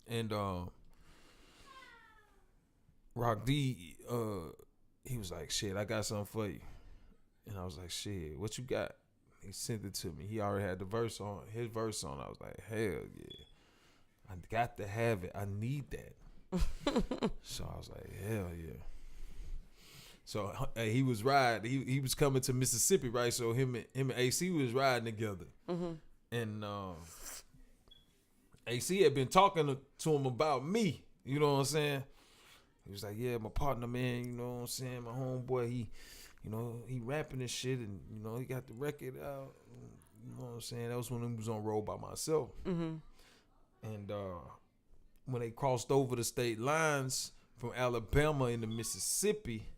and Rock D, he was like, "Shit, I got something for you," and I was like, "Shit, what you got?" He sent it to me. He already had his verse on. I was like, "Hell yeah, I got to have it. I need that." So I was like, hell yeah. So he was riding. He was coming to Mississippi, right? So him and AC was riding together. Mm-hmm. And AC had been talking to him about me. You know what I'm saying? He was like, yeah, my partner, man. You know what I'm saying? My homeboy, he rapping and shit, and he got the record out. You know what I'm saying? That was when he was on Road by Myself. Mm-hmm. And when they crossed over the state lines from Alabama into Mississippi,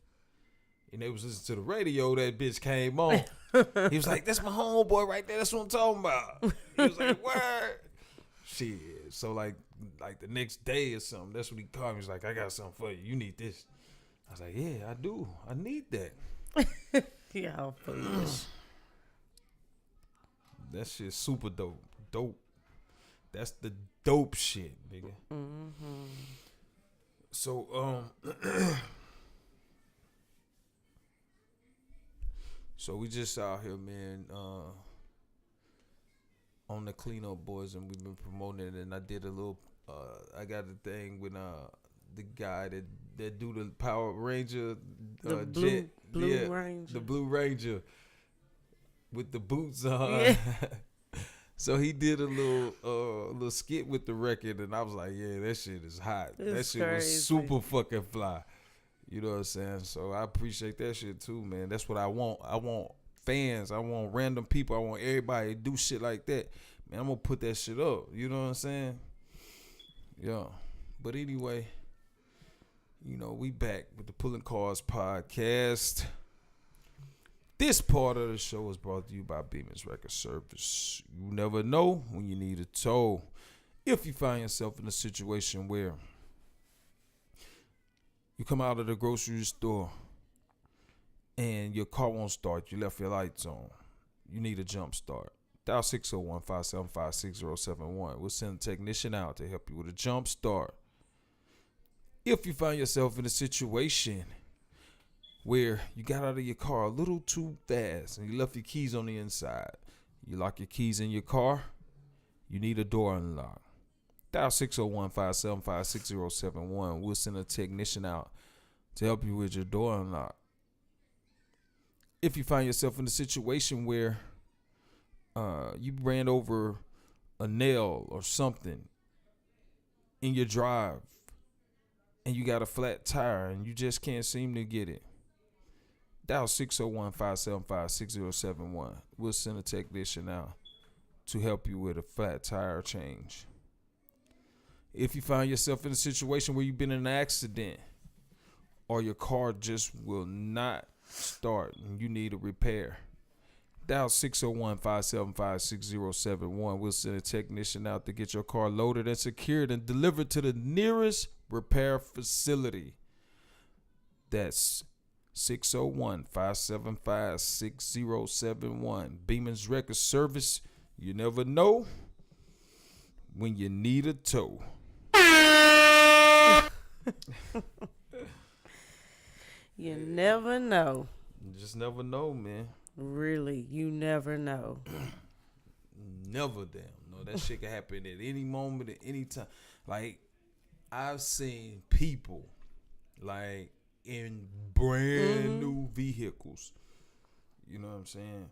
and they was listening to the radio, that bitch came on. He was like, that's my homeboy right there. That's what I'm talking about. He was like, word. Shit. So like the next day or something, that's when he called me. He was like, I got something for you. You need this. I was like, yeah, I do. I need that. Yeah, I'll put this. That shit's super dope. Dope. That's the dope shit, nigga. Mm-hmm. So, so we just out here, man, on the Clean Up Boys, and we've been promoting it. And I did a little, I got a thing with the guy that do the Power Ranger, the blue Ranger, the Blue Ranger with the boots on. Yeah. So he did a little skit with the record, and I was like, yeah, that shit is hot. That shit was super fucking fly. You know what I'm saying? So I appreciate that shit too, man. That's what I want. I want fans. I want random people. I want everybody to do shit like that. Man, I'm gonna put that shit up. You know what I'm saying? Yeah. But anyway, we back with the Pulling Cars podcast. This part of the show is brought to you by Beeman's Record Service. You never know when you need a tow. If you find yourself in a situation where you come out of the grocery store and your car won't start, you left your lights on, you need a jump start, dial 601-575-6071. We'll send a technician out to help you with a jump start. If you find yourself in a situation where you got out of your car a little too fast and you left your keys on the inside, you lock your keys in your car, you need a door unlock, dial 601-575-6071. We'll send a technician out to help you with your door unlock. If you find yourself in a situation where you ran over a nail or something in your drive and you got a flat tire and you just can't seem to get it. Dial 601-575-6071. We'll send a technician out to help you with a flat tire change. If you find yourself in a situation where you've been in an accident or your car just will not start and you need a repair, dial 601-575-6071. We'll send a technician out to get your car loaded and secured and delivered to the nearest repair facility. That's 601-575-6071. Beeman's Record Service. You never know when you need a tow. You never know. You just never know, man. Really, you never know. Never damn know. That shit can happen at any moment, at any time. Like, I've seen people, like, in brand new vehicles. You know what I'm saying?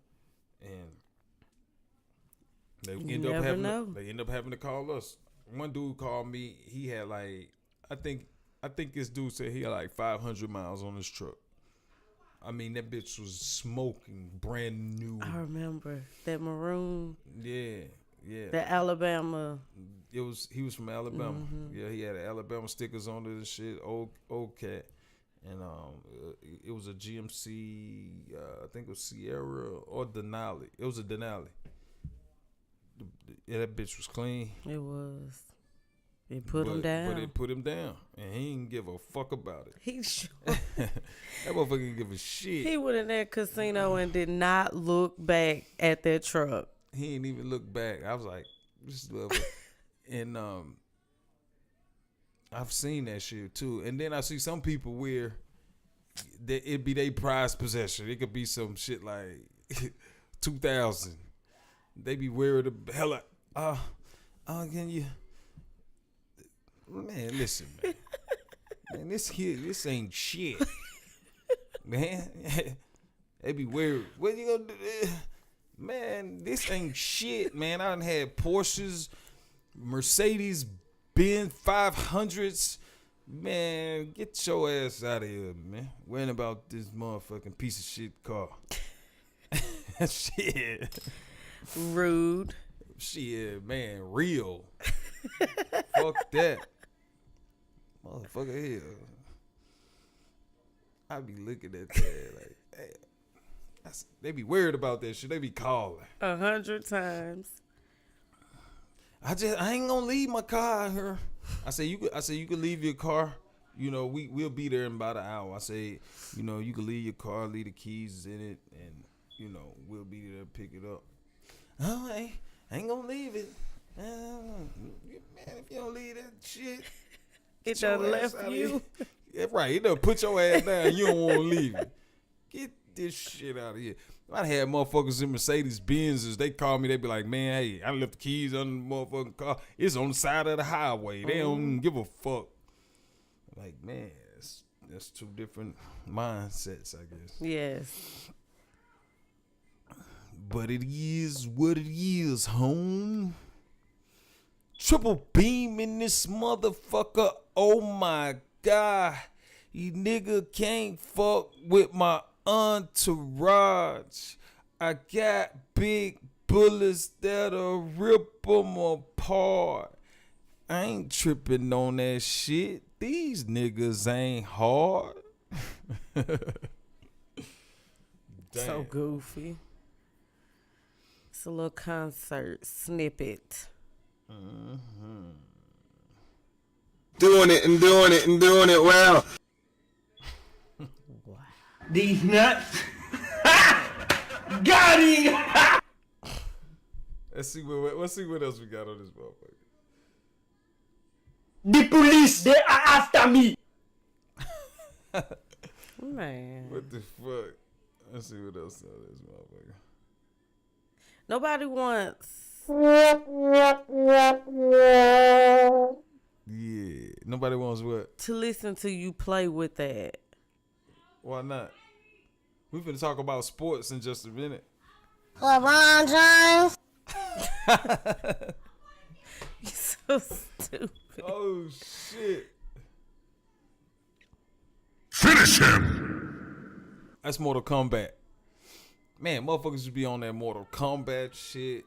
And they end up having to call us. One dude called me. He had like, I think this dude said he had like 500 miles on his truck. I mean, that bitch was smoking, brand new. I remember that maroon. Yeah. The Alabama. He was from Alabama. Mm-hmm. Yeah, he had Alabama stickers on it and shit. Old cat. And it was a GMC. I think it was Sierra or Denali. It was a Denali. Yeah, that bitch was clean. It was. It put him down. But it put him down. And he didn't give a fuck about it. He sure. That motherfucker didn't give a shit. He went in that casino and did not look back at that truck. He didn't even look back. I was like, this is love. And I've seen that shit too. And then I see some people where it be their prized possession. It could be some shit like 2000. They be wearing the hell out. Can you? Man, listen, man. Man, this ain't shit. Man, they be weird. What you gonna do? Man, this ain't shit, man. I done had Porsches, Mercedes, Benz 500s. Man, get your ass out of here, man. Worrying about this motherfucking piece of shit car. Shit. Rude. Shit, man, real. Fuck that. Motherfucker here. I be looking at that like, hey, they be worried about that shit. They be calling 100 times. I ain't gonna leave my car out here. I say you could leave your car. You know, we'll be there in about an hour. I say, you know, you can leave your car, leave the keys in it, and you know, we'll be there to pick it up. Oh, I ain't gonna leave it. Man, if you don't leave that shit, it done left you. Yeah, right. It done put your ass down. You don't want to leave it. Get this shit out of here. I had motherfuckers in Mercedes Benzes. They call me. They be like, man, hey, I left the keys on the motherfucking car. It's on the side of the highway. They don't even give a fuck. Like, man, that's two different mindsets, I guess. Yes. But it is what it is, home. Triple beam in this motherfucker. Oh my God. You nigga can't fuck with my entourage. I got big bullets that'll rip them apart. I ain't tripping on that shit. These niggas ain't hard. So goofy. It's a little concert snippet. Mm-hmm. Doing it well. Wow. These nuts. Got him. Let's see what else we got on this motherfucker. The police, they are after me. Man. What the fuck? Let's see what else on this motherfucker. Nobody wants. Yeah. Nobody wants what? To listen to you play with that. Why not? We finna talk about sports in just a minute. LeBron James. You so stupid. Oh shit. Finish him. That's Mortal Kombat. Man, motherfuckers should be on that Mortal Kombat shit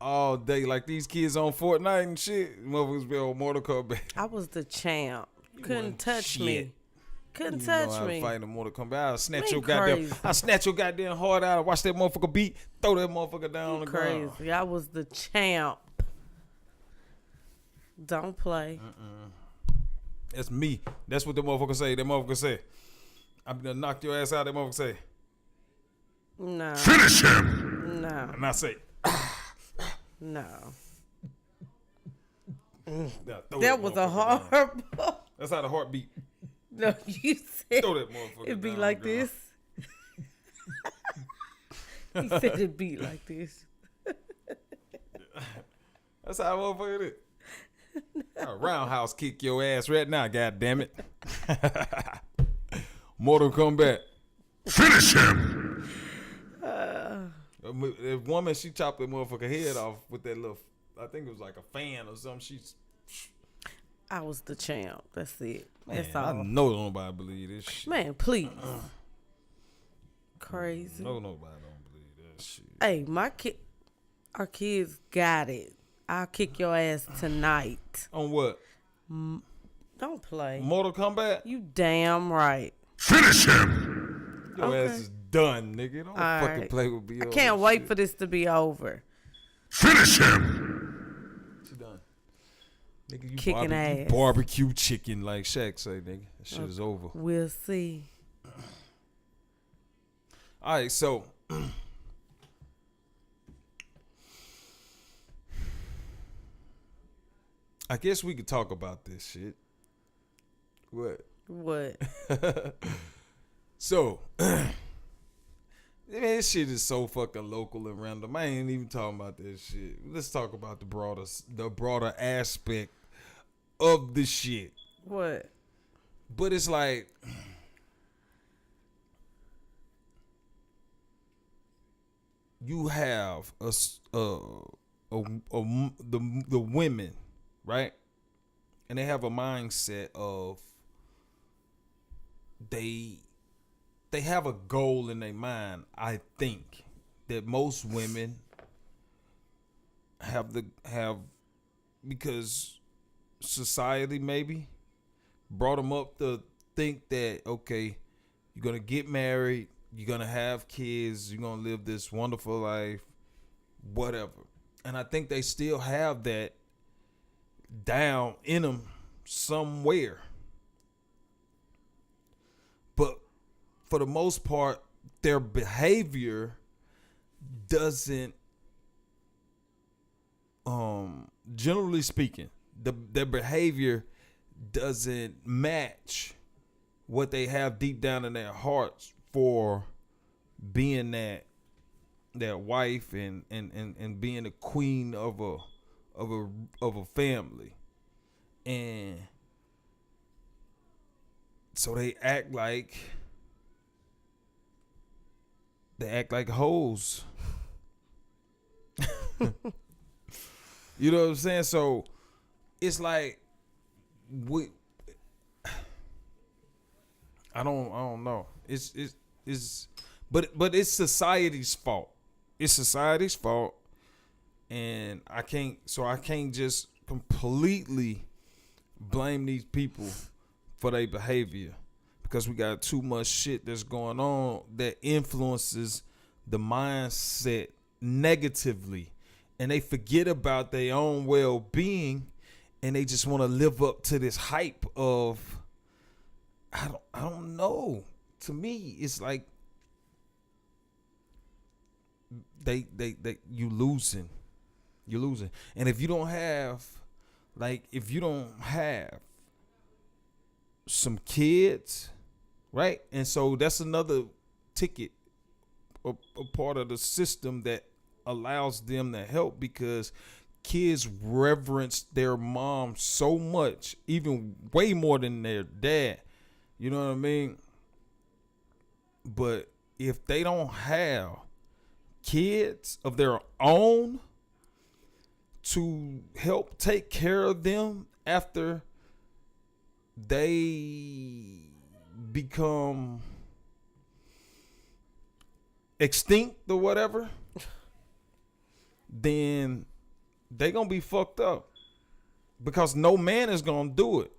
all day. Like these kids on Fortnite and shit. Motherfuckers be on Mortal Kombat. I was the champ. wasn't Couldn't touch shit. me. Couldn't You touch know how to me. fight in Mortal Kombat. I'll snatch You your goddamn. crazy. I'll snatch your goddamn heart out. Watch that motherfucker beat. Throw that motherfucker down on the ground. Crazy. I was the champ. Don't play. That's me. That's what the motherfucker say. That motherfucker say, I'm gonna knock your ass out. That motherfucker say. No. Finish him. No. And I say, No. nah, throw That was a motherfucker down. horrible. That's how the heart beat. No, you said Throw that motherfucker it'd be down like on the ground. this. He said it'd be like this. That's how a motherfucker is. A roundhouse kick your ass right now, god damn it. Mortal Kombat. Finish him. The woman, she chopped that motherfucker head off with that little, I think it was like a fan or something. She's, I was the champ. That's it. man, That's I all. know nobody believe this shit. Man, please. Crazy. No, nobody don't believe that shit. Hey, our kids got it. I'll kick your ass tonight. On what? Don't play. Mortal Kombat? You damn right. Finish him. Your Okay. ass is done, nigga. Don't All fucking right. play with me. I can't wait for this to be over. Finish him. She done. Nigga, you Kicking barbecue, ass. barbecue chicken like Shaq say, nigga. That shit is over. We'll see. All right, so I guess we could talk about this shit. What? What? So, man, this shit is so fucking local and random. I ain't even talking about this shit. Let's talk about the broader aspect of the shit. What? But it's like, you have the women, right? And they have a mindset of they have a goal in their mind. I think that most women have because society maybe brought them up to think that, okay, you're gonna get married, you're gonna have kids, you're gonna live this wonderful life, whatever. And I think they still have that down in them somewhere. But for the most part, their behavior doesn't, generally speaking, their behavior doesn't match what they have deep down in their hearts for being that wife and being the queen of a family. And so they act like hoes. You know what I'm saying? So it's like I don't know. It's but it's society's fault. It's society's fault, and I can't just completely blame these people for their behavior, because we got too much shit that's going on that influences the mindset negatively, and they forget about their own well-being, and they just want to live up to this hype of I don't know. To me, it's like you're losing. And if you don't have some kids, right? And so that's another ticket, a part of the system that allows them to help, because kids reverence their mom so much, even way more than their dad. You know what I mean? But if they don't have kids of their own to help take care of them after they become extinct or whatever, then they gonna be fucked up. Because no man is gonna do it.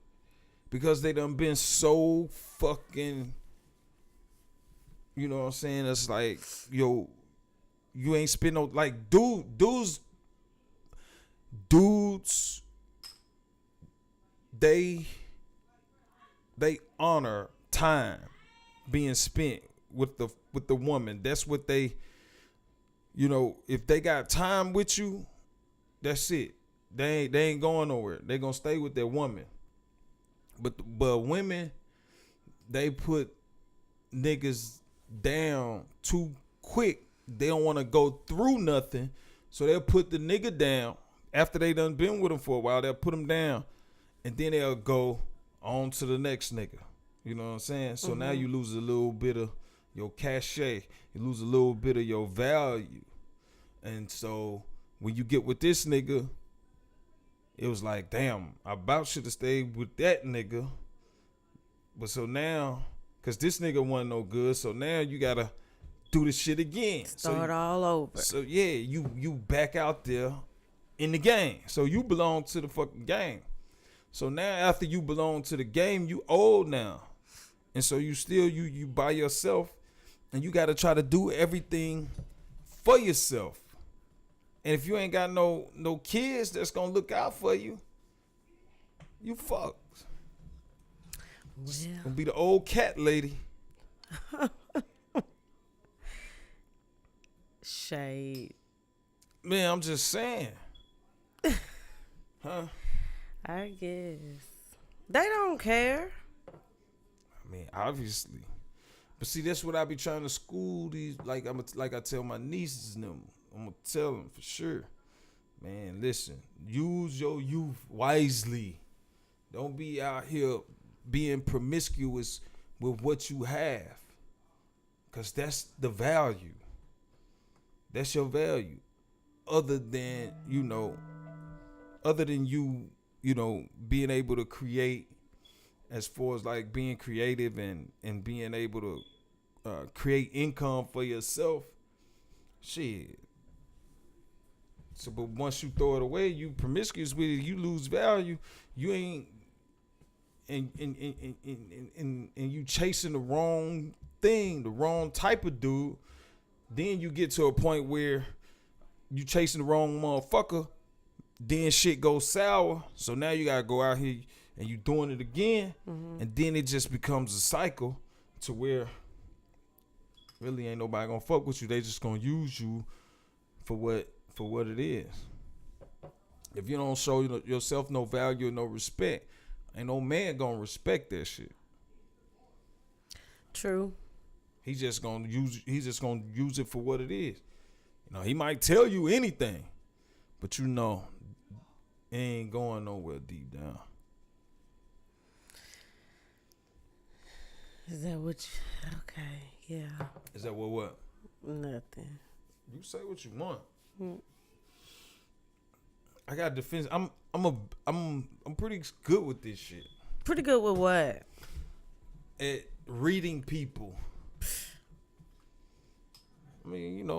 Because they done been so fucking, you know what I'm saying? It's like, yo, you ain't spend no, like, dudes, they honor time being spent with the woman. That's what they, you know, if they got time with you, that's it. They ain't going nowhere. They gonna stay with their woman. But women, they put niggas down too quick. They don't want to go through nothing, so they'll put the nigga down. After they done been with him for a while, they'll put him down, and then they'll go on to the next nigga. You know what I'm saying? So now you lose a little bit of your cachet. You lose a little bit of your value. And so when you get with this nigga, it was like, damn, I about should have stayed with that nigga. But so now, because this nigga wasn't no good, so now you got to do the shit again. Start all over. So yeah, you back out there in the game. So you belong to the fucking game. So now after you belong to the game, you old now. And so you still, you by yourself, and you got to try to do everything for yourself. And if you ain't got no kids that's going to look out for you, you fucked. Yeah. Gonna be the old cat lady. Shade. Man, I'm just saying. Huh? I guess. They don't care. I mean, obviously. But see, that's what I be trying to school these, like I tell my nieces and them. I'm going to tell them for sure. Man, listen. Use your youth wisely. Don't be out here being promiscuous with what you have. Because that's the value. That's your value. Other than you, being able to create, as far as like being creative and being able to create income for yourself, shit. So, but once you throw it away, you promiscuous with it, you lose value. You ain't, and you chasing the wrong thing, the wrong type of dude. Then you get to a point where you chasing the wrong motherfucker. Then shit goes sour. So now you gotta go out here and you doing it again, and then it just becomes a cycle to where really ain't nobody gonna fuck with you. They just gonna use you for what it is. If you don't show yourself no value or no respect, ain't no man gonna respect that shit. True. He's just gonna use it for what it is. He might tell you anything, but it ain't going nowhere deep down. Is that what you, okay, yeah. Is that what? Nothing. You say what you want. I got defense. I'm pretty good with this shit. Pretty good with what? At reading people. I mean,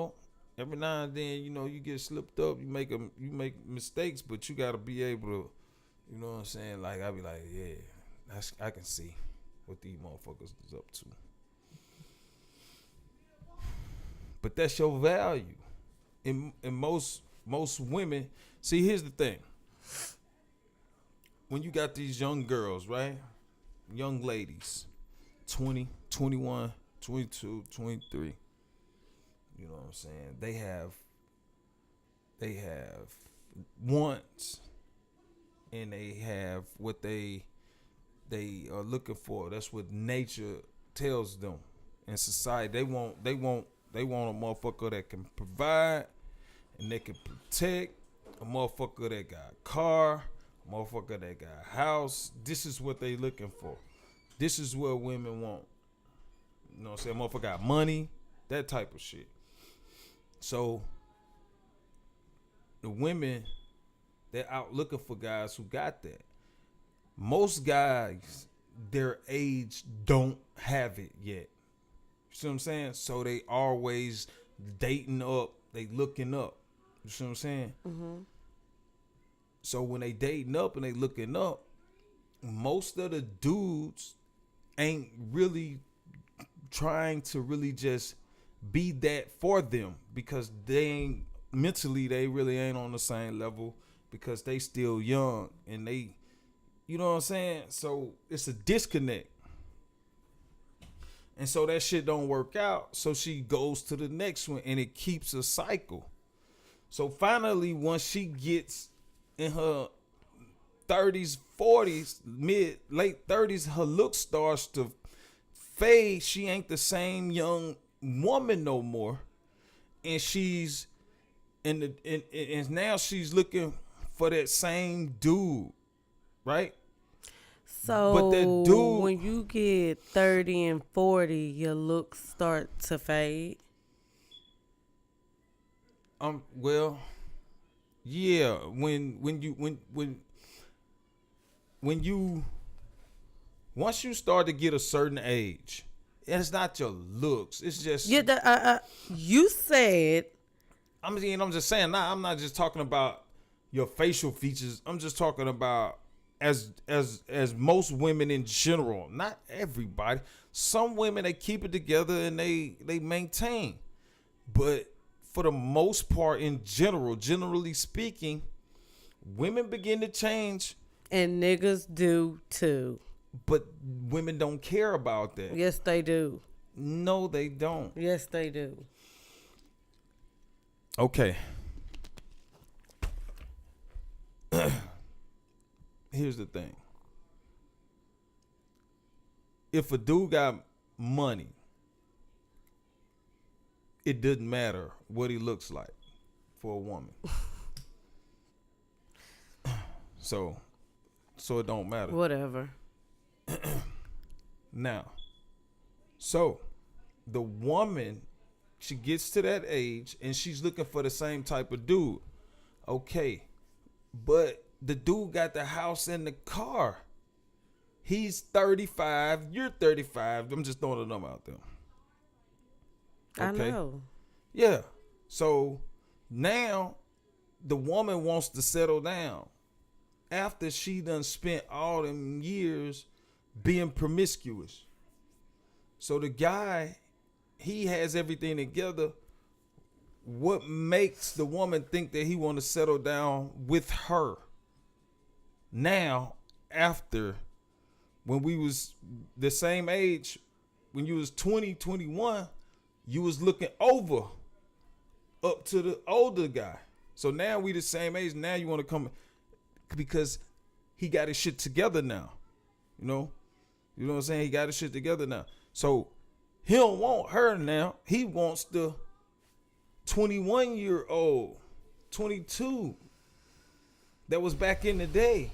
every now and then, you get slipped up, you make mistakes, but you gotta be able to, you know what I'm saying? Like I be like, yeah, I can see what these motherfuckers is up to. But that's your value. And most women, see, here's the thing. When you got these young girls, right? Young ladies, 20, 21, 22, 23. You know what I'm saying? They have wants, and they have what they are looking for. That's what nature tells them in society. They want a motherfucker that can provide and they can protect, a motherfucker that got a car, a motherfucker that got a house. This is what they looking for. This is what women want. You know what I'm saying? Motherfucker got money, that type of shit. So the women, they're out looking for guys who got that. Most guys, their age don't have it yet. You see what I'm saying? So they always dating up, they looking up. You see what I'm saying? Mm-hmm. So when they dating up and they looking up, most of the dudes ain't really trying to really just be that for them, because they ain't mentally, they really ain't on the same level, because they still young and they, you know what I'm saying? So it's a disconnect. And so that shit don't work out. So she goes to the next one and it keeps a cycle. So finally, once she gets in her 30s, 40s, late 30s, her look starts to fade. She ain't the same young woman no more. And she's and now she's looking for that same dude, right? So but that dude, when you get 30 and 40, your looks start to fade. Well, yeah, when you once you start to get a certain age, it's not your looks. It's just you said. I'm just saying. Nah, I'm not just talking about your facial features. I'm just talking about as most women in general. Not everybody. Some women, they keep it together and they maintain, but for the most part, in general, generally speaking, women begin to change. And niggas do too. But women don't care about that. Yes, they do. No, they don't. Yes, they do. Okay. Here's the thing. If a dude got money, it doesn't matter what he looks like for a woman. So it don't matter. Whatever. Now, so the woman, she gets to that age and she's looking for the same type of dude. Okay. But the dude got the house and the car. He's 35. You're 35. I'm just throwing a number out there. Okay. I know. Yeah. So now the woman wants to settle down after she done spent all them years being promiscuous. So the guy, he has everything together. What makes the woman think that he want to settle down with her? Now, after when we was the same age, when you was 20, 21, you was looking over up to the older guy. So now we the same age. Now you want to come because he got his shit together now. You know what I'm saying? He got his shit together now. So he don't want her now. He wants the 21-year-old, 22 that was back in the day.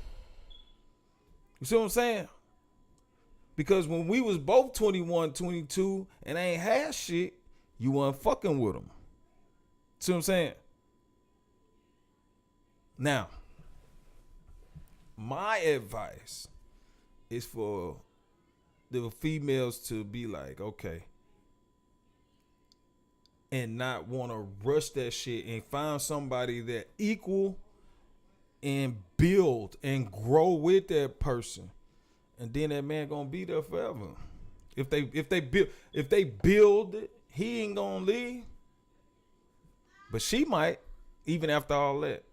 You see what I'm saying? Because when we was both 21, 22 and ain't had shit, you wasn't fucking with them. See what I'm saying? Now, my advice is for the females to be like, okay, and not want to rush that shit and find somebody that equal and build and grow with that person. And then that man gonna be there forever. If they build it, he ain't gonna leave. But she might, even after all that.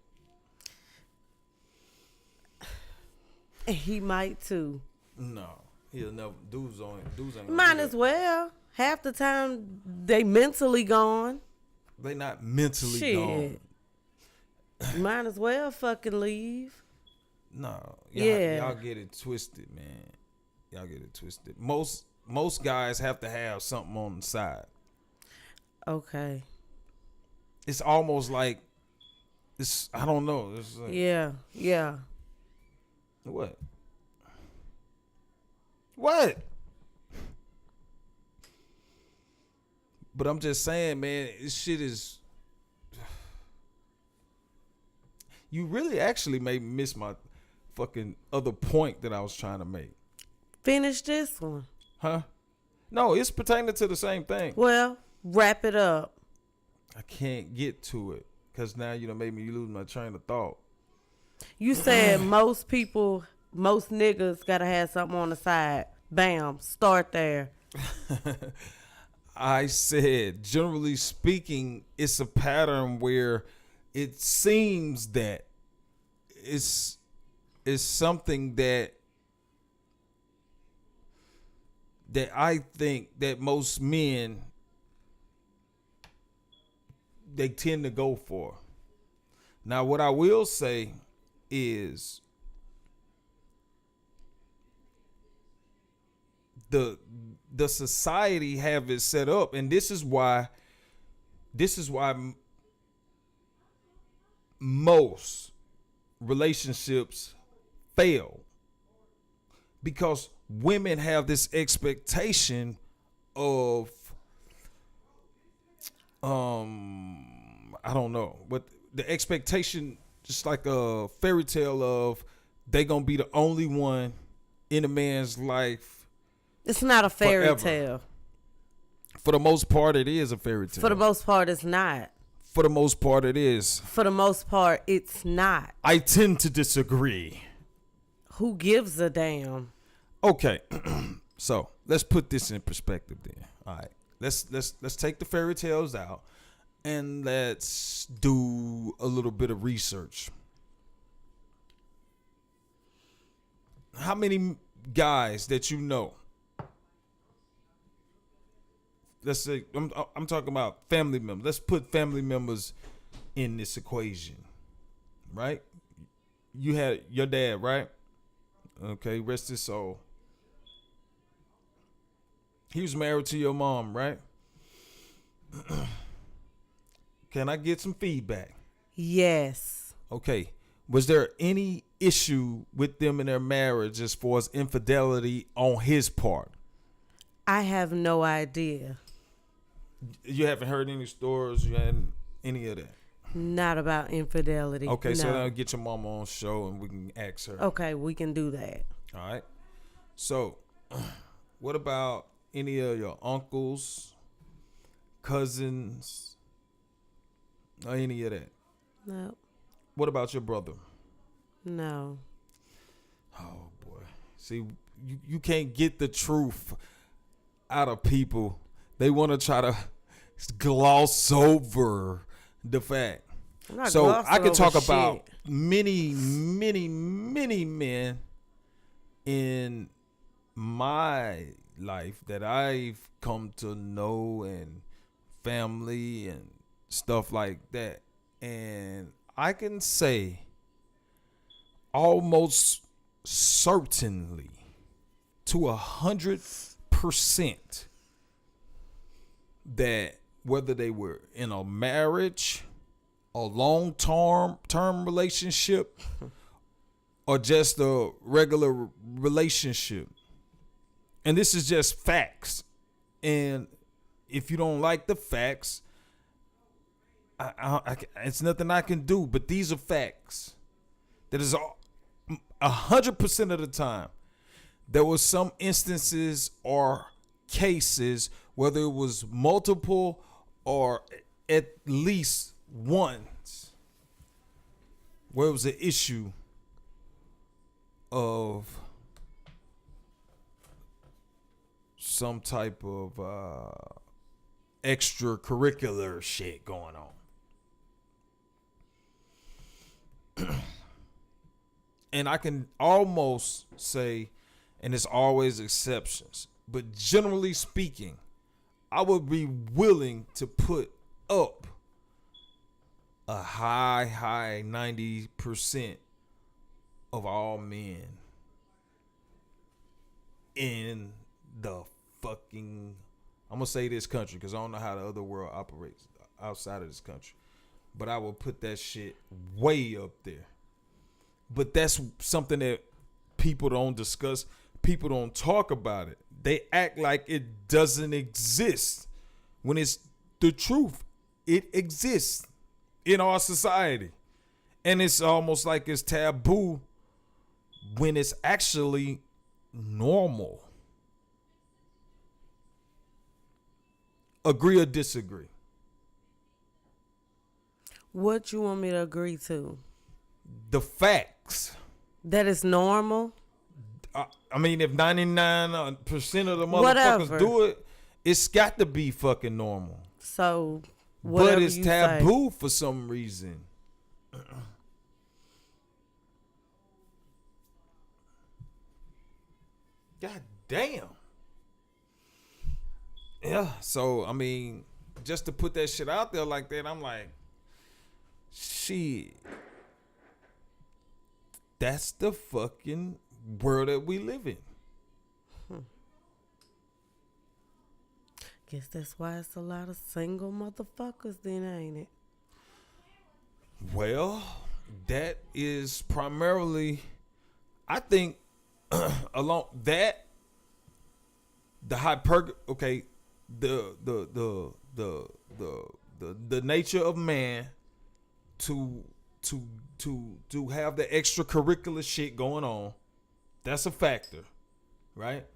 He might too. No, he'll never. Dudes ain't. Might as well. Half the time they mentally gone. They not mentally gone. Might as well fucking leave. No, yeah, y'all get it twisted, man. Y'all get it twisted. Most guys have to have something on the side. Okay. It's almost like it's. I don't know. It's like, yeah. What? What? But I'm just saying, man, this shit is you really actually made me miss my fucking other point that I was trying to make. Finish this one. Huh? No, it's pertaining to the same thing. Well, wrap it up. I can't get to it because now you done made me lose my train of thought. You said most niggas gotta have something on the side. Bam, start there. I said, generally speaking, it's a pattern where it seems that it's something that I think that most men, they tend to go for. Now, what I will say is the society have it set up, and this is why most relationships fail, because women have this expectation of I don't know, but the expectation, just like a fairy tale of they gonna be the only one in a man's life. It's not a fairy forever. tale. For the most part, it is a fairy tale. For the most part, it's not. For the most part, it is. For the most part, it's not. I tend to disagree. Who gives a damn? Okay, so let's put this in perspective then. All right, let's take the fairy tales out and let's do a little bit of research. How many guys that you know? Let's say I'm talking about family members. Let's put family members in this equation, right? You had your dad, right? Okay, rest his soul. He was married to your mom, right? Can I get some feedback? Yes. Okay. Was there any issue with them in their marriage as far as infidelity on his part? I have no idea. You haven't heard any stories? You hadn't any of that? Not about infidelity. Okay, no. so now get your mama on the show and we can ask her. Okay, we can do that. All right. So, what about any of your uncles, cousins, or any of that? No. What about your brother? No. Oh, boy. See, you can't get the truth out of people. They want to try to gloss over the fact. So I can talk about many, many, many men in my life that I've come to know, and family and stuff like that. And I can say almost certainly to 100% that whether they were in a marriage, a long-term relationship, or just a regular relationship, and this is just facts, and if you don't like the facts, it's nothing I can do, but these are facts. That is 100% of the time, there was some instances or cases, whether it was multiple or at least once, where it was an issue of some type of extracurricular shit going on. And I can almost say, and there's always exceptions, but generally speaking, I would be willing to put up a high 90% of all men in the fucking, I'm gonna say this country because I don't know how the other world operates outside of this country, but I will put that shit way up there. But that's something that people don't discuss. People don't talk about it. They act like it doesn't exist when it's the truth. It exists in our society. And it's almost like it's taboo when it's actually normal. Agree or disagree? What you want me to agree to? The facts. That is normal? I mean, if 99% of the motherfuckers Whatever. do it, it's got to be fucking normal. So, whatever But it's you taboo say. for some reason. God damn. Yeah, so, I mean, just to put that shit out there like that, I'm like, shit. That's the fucking world that we live in. Guess that's why it's a lot of single motherfuckers then, ain't it? Well, that is primarily, I think, along that, the nature of man to have the extracurricular shit going on, that's a factor, right?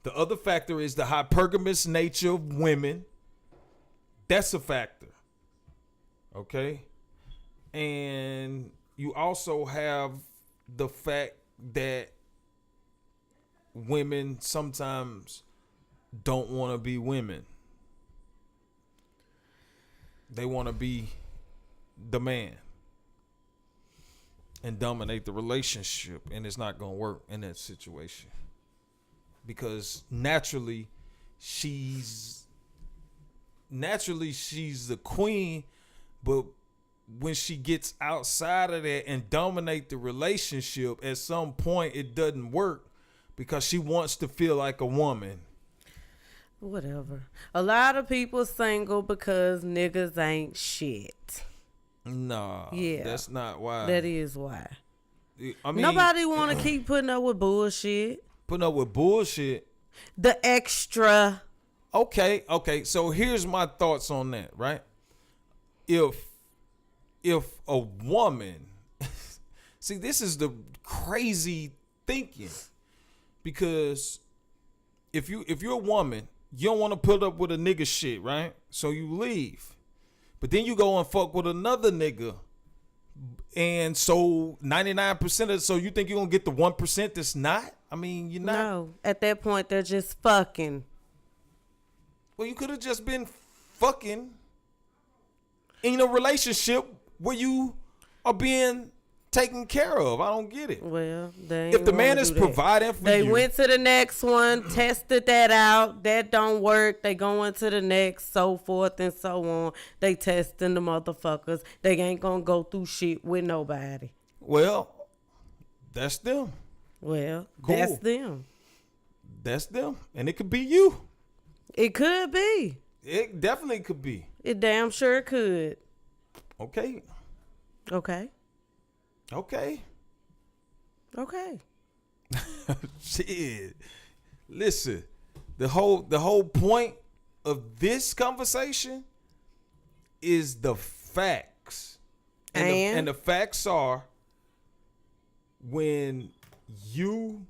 The other factor is the hypergamous nature of women. That's a factor. Okay? And you also have the fact that women sometimes don't want to be women. They want to be the man and dominate the relationship, and it's not going to work in that situation. Because naturally she's the queen, but when she gets outside of that and dominate the relationship, at some point it doesn't work because she wants to feel like a woman. Whatever. A lot of people single because niggas ain't shit. Nah, Yeah, that's not why. That is why. I mean, nobody want to keep putting up with bullshit. Putting up with bullshit. The extra. Okay. So here's my thoughts on that, right? If a woman, see, this is the crazy thinking, because if you're a woman, you don't want to put up with a nigga shit, right? So you leave, but then you go and fuck with another nigga, and so 99% of, so you think you're gonna get the 1% that's not? I mean, you're not. No, at that point they're just fucking. Well, you could have just been fucking in a relationship where you are being taken care of. I don't get it. Well, they if the man is providing for they you, went to the next one, tested that out. That don't work. They going to the next, so forth and so on. They testing the motherfuckers. They ain't gonna go through shit with nobody. well, that's them. Well, Cool. that's them. That's them, and it could be you. It could be. It definitely could be. It damn sure could. Okay. Okay. Okay. Okay. Shit. Listen, the whole point of this conversation is the facts. And the facts are, when you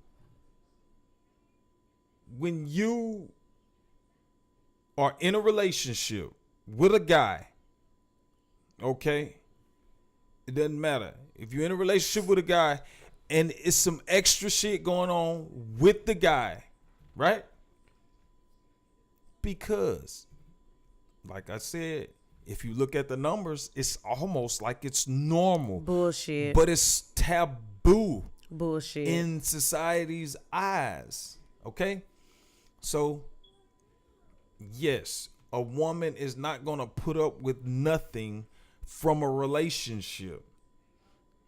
are in a relationship with a guy, okay? It doesn't matter. If you're in a relationship with a guy and it's some extra shit going on with the guy, right? Because, like I said, if you look at the numbers, it's almost like it's normal. Bullshit. But it's taboo. Bullshit. In society's eyes, okay? So, yes, a woman is not going to put up with nothing from a relationship.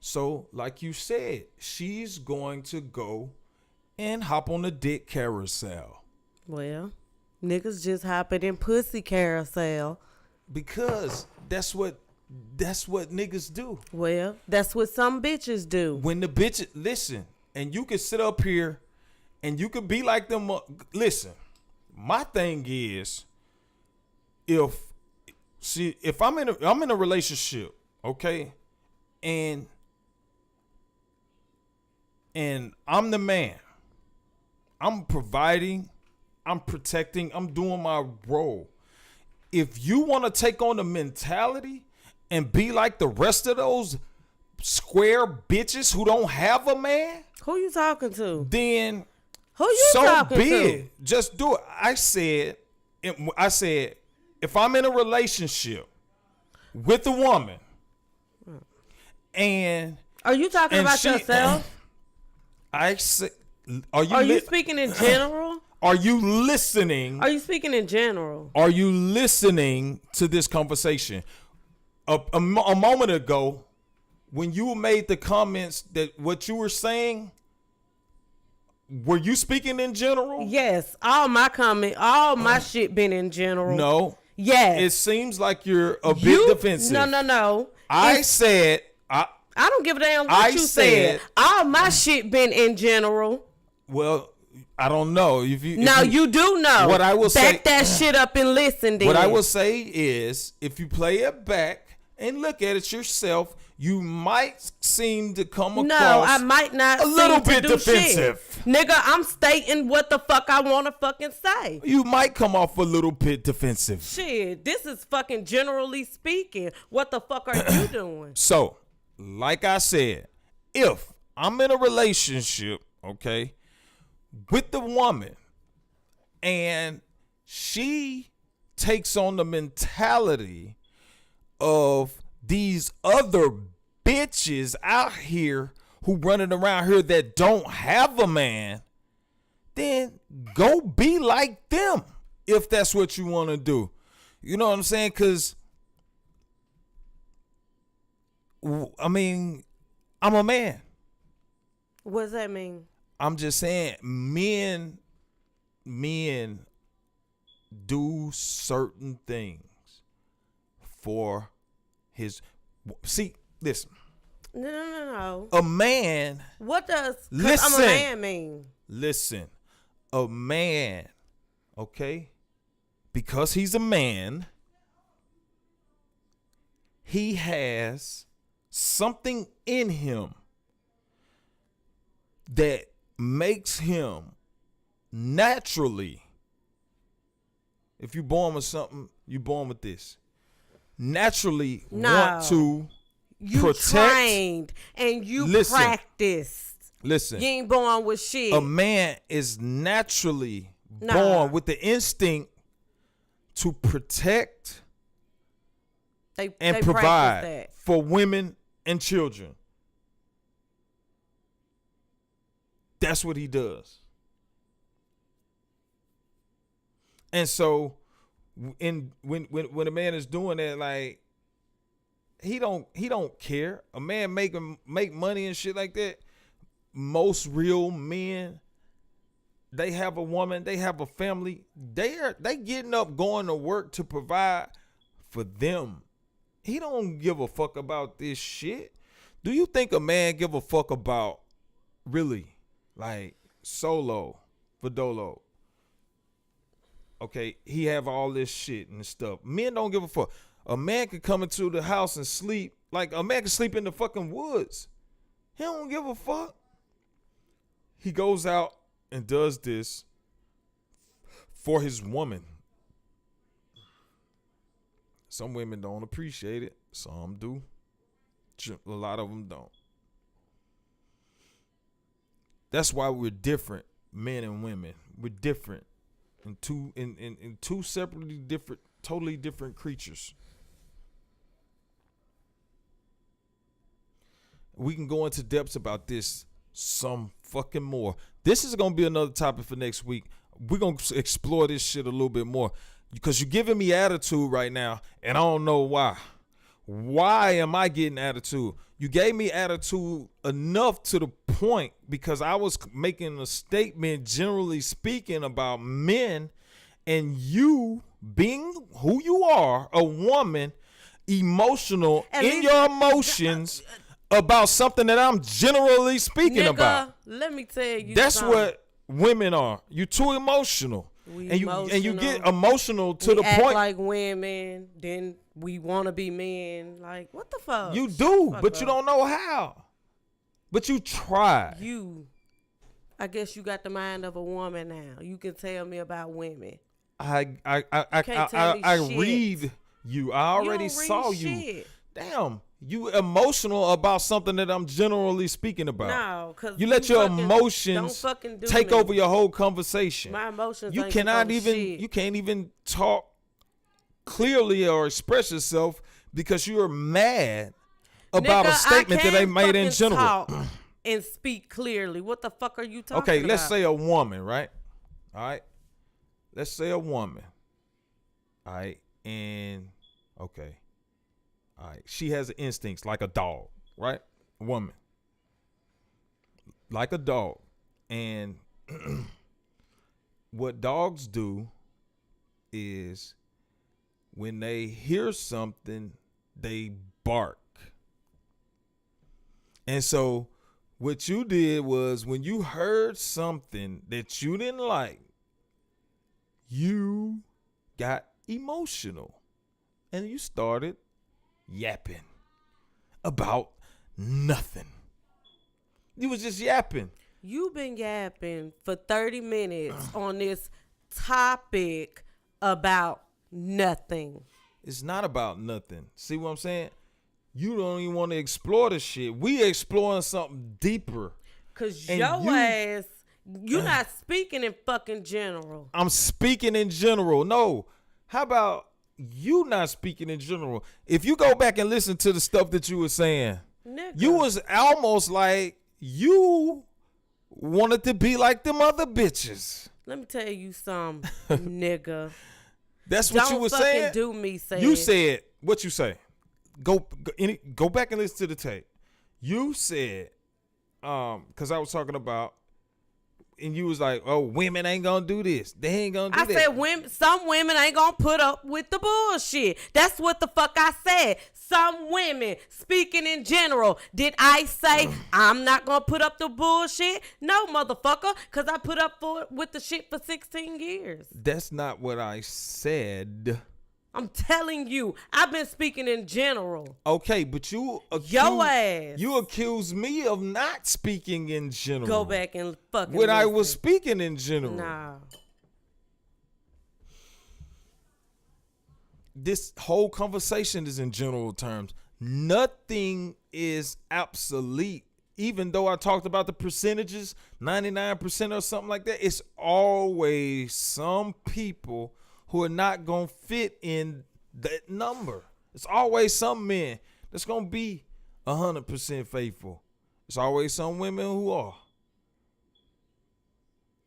So, like you said, she's going to go and hop on the dick carousel. Well, niggas just hopping in pussy carousel. Because that's what niggas do. Well, that's what some bitches do. When the bitch, listen, and you can sit up here and you could be like them. Listen, my thing is, if I'm in a relationship, okay, And I'm the man. I'm providing, I'm protecting, I'm doing my role. If you want to take on the mentality and be like the rest of those square bitches who don't have a man, who you talking to? Then who you so talking be to? it. Just do it. I said, if I'm in a relationship with a woman, and are you talking about yourself? I said, are you speaking in general? Are you listening? Are you speaking in general? Are you listening to this conversation? A moment ago, when you made the comments that what you were saying, were you speaking in general? Yes. All my shit been in general. No. Yes. It seems like you're a bit defensive. No. I don't give a damn what you said. All my shit been in general. Well, I don't know. You do know. What I will say, back that shit up and listen. Then. What I will say is, if you play it back and look at it yourself, you might seem to come across. No, I might not. A little bit defensive, shit. Nigga. I'm stating what the fuck I want to fucking say. You might come off a little bit defensive. Shit, this is fucking generally speaking. What the fuck are you doing? So, like I said, if I'm in a relationship, okay, with the woman, and she takes on the mentality of these other bitches out here who running around here that don't have a man, then go be like them if that's what you want to do. You know what I'm saying? Because, I mean, I'm a man. What does that mean? I'm just saying, men do certain things for his. See, listen. No. A man. What does listen? I'm a man mean? Listen, a man, okay, because he's a man, he has something in him that makes him naturally, if you're born with something, you're born with this, naturally want to protect. Trained and you practiced. Listen. You ain't born with shit. A man is naturally born with the instinct to protect and provide for women and children. That's what he does. And so when a man is doing that, like, he don't care. A man make money and shit like that. Most real men, they have a woman, they have a family. They getting up, going to work to provide for them. He don't give a fuck about this shit. Do you think a man give a fuck about really, like, solo, Fadolo? Okay, he have all this shit and stuff. Men don't give a fuck. A man can come into the house and sleep. Like, a man can sleep in the fucking woods. He don't give a fuck. He goes out and does this for his woman. Some women don't appreciate it. Some do. A lot of them don't. That's why we're different, men and women. We're different in two separately different, totally different creatures. We can go into depths about this some fucking more. This is going to be another topic for next week. We're going to explore this shit a little bit more because you're giving me attitude right now, and I don't know why. Why am I getting attitude? You gave me attitude enough to the point because I was making a statement, generally speaking, about men, and you being who you are, a woman, emotional in your emotions about something that I'm generally speaking about. Let me tell you, that's something. What women are. You too emotional. You get emotional to the act point like women. Then we want to be men. Like, what the fuck? You do, Fuck but up. you don't know how. But you try. I guess you got the mind of a woman now. You can tell me about women. I can't tell me shit. read you. I already You don't read saw you. shit. Damn, you emotional about something that I'm generally speaking about. No, because you let your don't emotions fucking do take me. over your whole conversation. My emotions. You ain't cannot supposed even shit. you can't even talk clearly or express yourself because you're mad about Nigga, a statement that they can't made in fucking general. talk and speak clearly. What the fuck are you talking Okay, about? let's say a woman, right? All right. Let's say a woman. All right. And okay. All right. She has instincts like a dog, right? A woman. Like a dog. And what dogs do is when they hear something, they bark. And so what you did was when you heard something that you didn't like, you got emotional and you started yapping about nothing. You was just yapping. You've been yapping for 30 minutes on this topic about nothing. It's not about nothing. See what I'm saying? You don't even want to explore the shit. We exploring something deeper. Cause And your you- ass, you're not speaking in fucking general. I'm speaking in general. No. How about you not speaking in general? If you go back and listen to the stuff that you were saying, Nigga. you was almost like you wanted to be like them other bitches. Let me tell you something, nigga. That's what you Don't were fucking saying? do me, say You it. said, what you say? Go back and listen to the tape. You said, because I was talking about, and you was like, oh, women ain't gonna do this. They ain't gonna do I that. said some women ain't gonna put up with the bullshit. That's what the fuck I said. Some women, speaking in general. Did I say I'm not gonna put up the bullshit? No, motherfucker, because I put up with the shit for 16 years. That's not what I said. I'm telling you, I've been speaking in general. Okay, but you Your ass. You accused me of not speaking in general. Go back and fucking when I listen. was speaking in general. Nah. This whole conversation is in general terms. Nothing is obsolete. Even though I talked about the percentages, 99% or something like that, it's always some people who are not going to fit in that number. It's always some men that's going to be 100% faithful. It's always some women who are.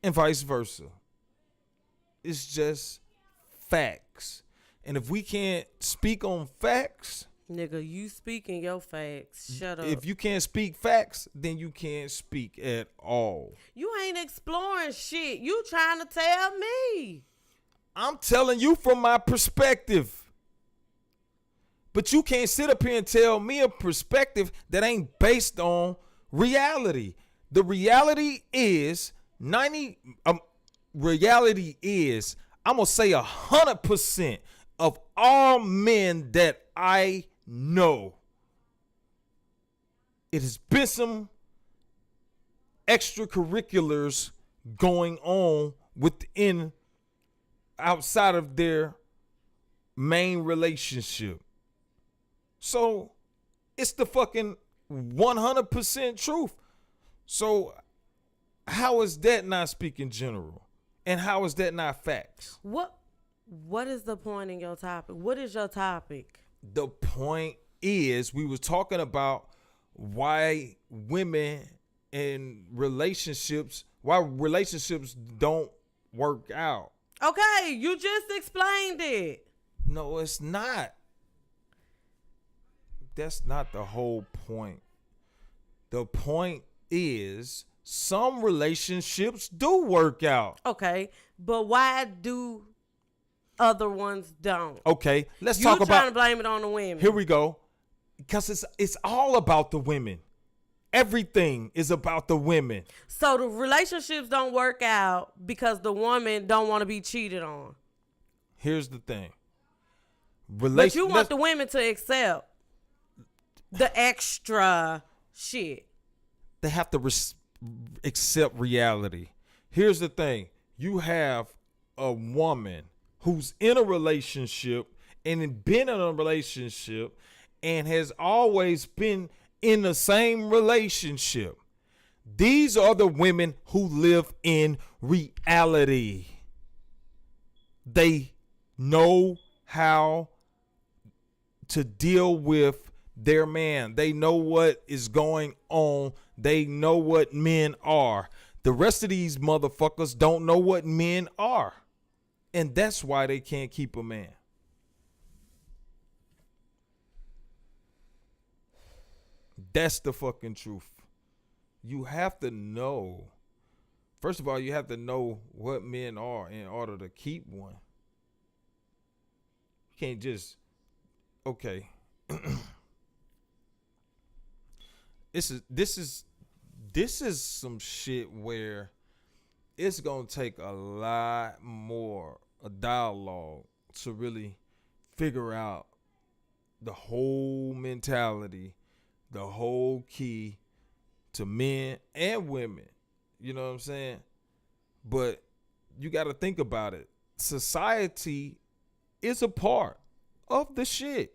And vice versa. It's just facts. And if we can't speak on facts, Nigga, you speaking your facts. Shut up. if you can't speak facts, then you can't speak at all. You ain't exploring shit. You trying to tell me. I'm telling you from my perspective. But you can't sit up here and tell me a perspective that ain't based on reality. The reality is reality is, I'm going to say 100% of all men that I know. It has been some extracurriculars going on within outside of their main relationship. So it's the fucking 100% truth. So how is that not speaking general? And how is that not facts? What is the point in your topic? What is your topic? The point is we was talking about why women in relationships, why relationships don't work out. Okay, you just explained it. No, it's not. That's not the whole point. The point is some relationships do work out. Okay, but why do other ones don't? Okay, let's You talk about. You trying to blame it on the women. Here we go. Because it's all about the women. Everything is about the women. So the relationships don't work out because the woman don't want to be cheated on. Here's the thing. But you want the women to accept the extra shit. They have to accept reality. Here's the thing. You have a woman who's in a relationship and been in a relationship and has always been in the same relationship. These are the women who live in reality. They know how to deal with their man. They know what is going on. They know what men are. The rest of these motherfuckers don't know what men are. And that's why they can't keep a man. That's the fucking truth. You have to know. First of all, you have to know what men are in order to keep one. You can't just, okay. This is some shit where it's gonna take a lot more a dialogue to really figure out the whole mentality, the whole key to men and women. You know what I'm saying? But you got to think about it. Society is a part of the shit.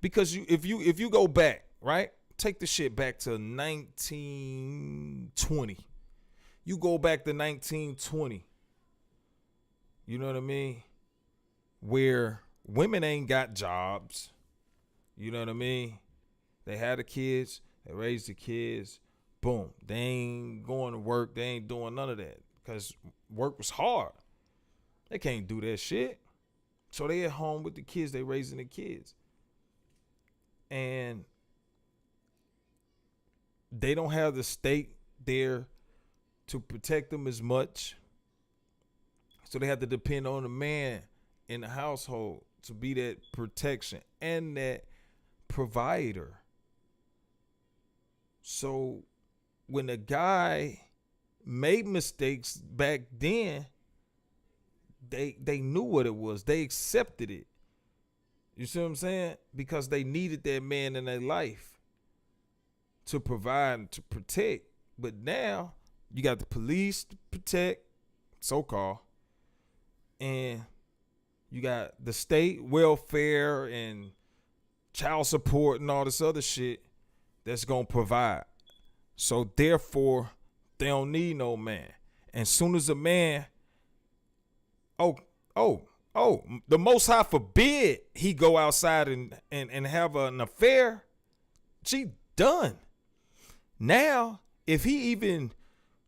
Because if you go back, right? Take the shit back to 1920. You go back to 1920. You know what I mean? Where women ain't got jobs. You know what I mean? They had the kids. They raised the kids. Boom. They ain't going to work. They ain't doing none of that because work was hard. They can't do that shit. So they at home with the kids. They raising the kids. And they don't have the state there to protect them as much. So they have to depend on the man in the household to be that protection and that provider. So when a guy made mistakes back then, they knew what it was. They accepted it. You see what I'm saying? Because they needed that man in their life to provide and to protect. But now you got the police to protect, so-called, and you got the state welfare and child support and all this other shit that's going to provide. So therefore, they don't need no man. And soon as a man, the Most High forbid he go outside and have an affair, she done. Now, if he even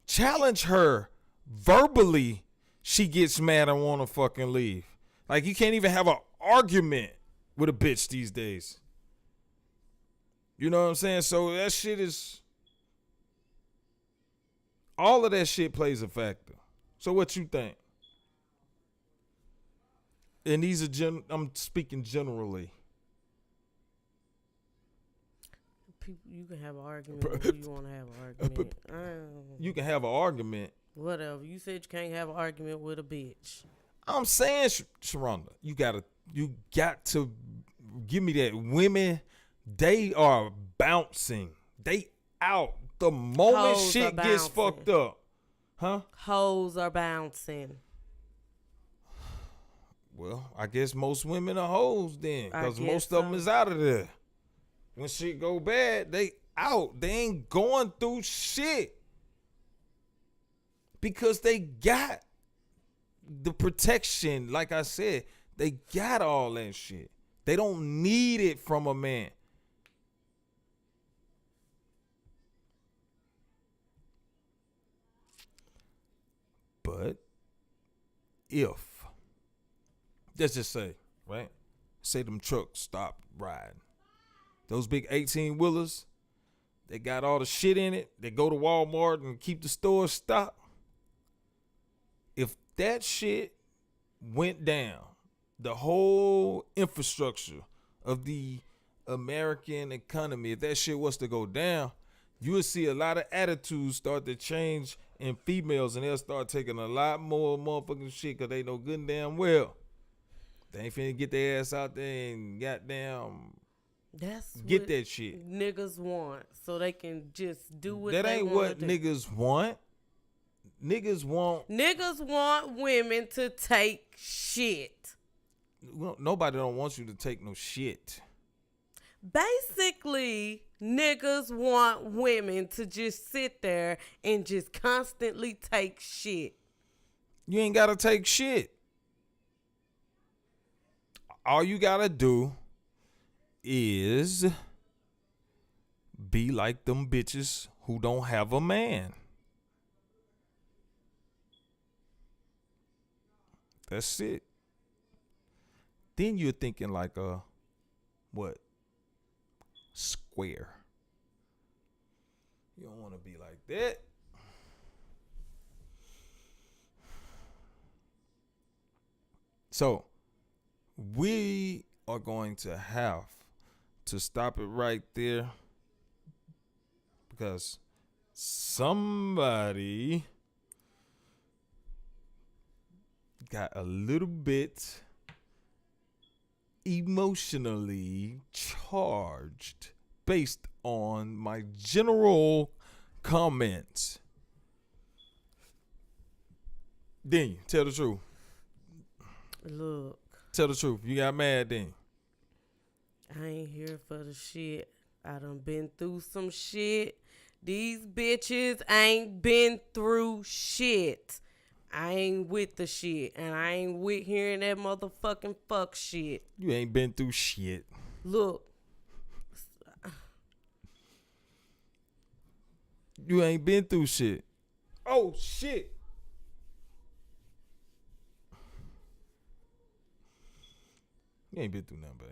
challenge her verbally, she gets mad and want to fucking leave. Like, you can't even have an argument with a bitch these days. You know what I'm saying? So that shit is, all of that shit plays a factor. So what you think? And these are I'm speaking generally. You can have an argument with who you want to have an argument. You can have an argument. Whatever. You said you can't have an argument with a bitch. I'm saying, Sharonda, you got to give me that. Women, they are bouncing. They out the moment Hoes shit gets fucked up. Huh? Hoes are bouncing. Well, I guess most women are hoes then, because most so. of them is out of there. When shit go bad, they out. They ain't going through shit because they got the protection. Like I said, they got all that shit. They don't need it from a man. But if, let's just say, right? Say them trucks stop riding. Those big 18-wheelers, they got all the shit in it. They go to Walmart and keep the stores stocked. If that shit went down, the whole infrastructure of the American economy, if that shit was to go down, you would see a lot of attitudes start to change in females, and they'll start taking a lot more motherfucking shit because they know good and damn well They ain't finna get their ass out there and goddamn That's get what that shit. niggas want, so they can just do what That they ain't want what to do. niggas want. Niggas want women to take shit. Nobody don't want you to take no shit. Basically, niggas want women to just sit there and just constantly take shit. You ain't gotta take shit. All you gotta do is be like them bitches who don't have a man. That's it. Then you're thinking like a what? Square. You don't want to be like that. So we are going to have to stop it right there because somebody got a little bit emotionally charged based on my general comments. Then tell the truth. Look. Tell the truth. You got mad then. I ain't here for the shit. I done been through some shit. These bitches ain't been through shit. I ain't with the shit. And I ain't with hearing that motherfucking fuck shit. You ain't been through shit. Look. You ain't been through shit. Oh, shit. You ain't been through nothing, baby.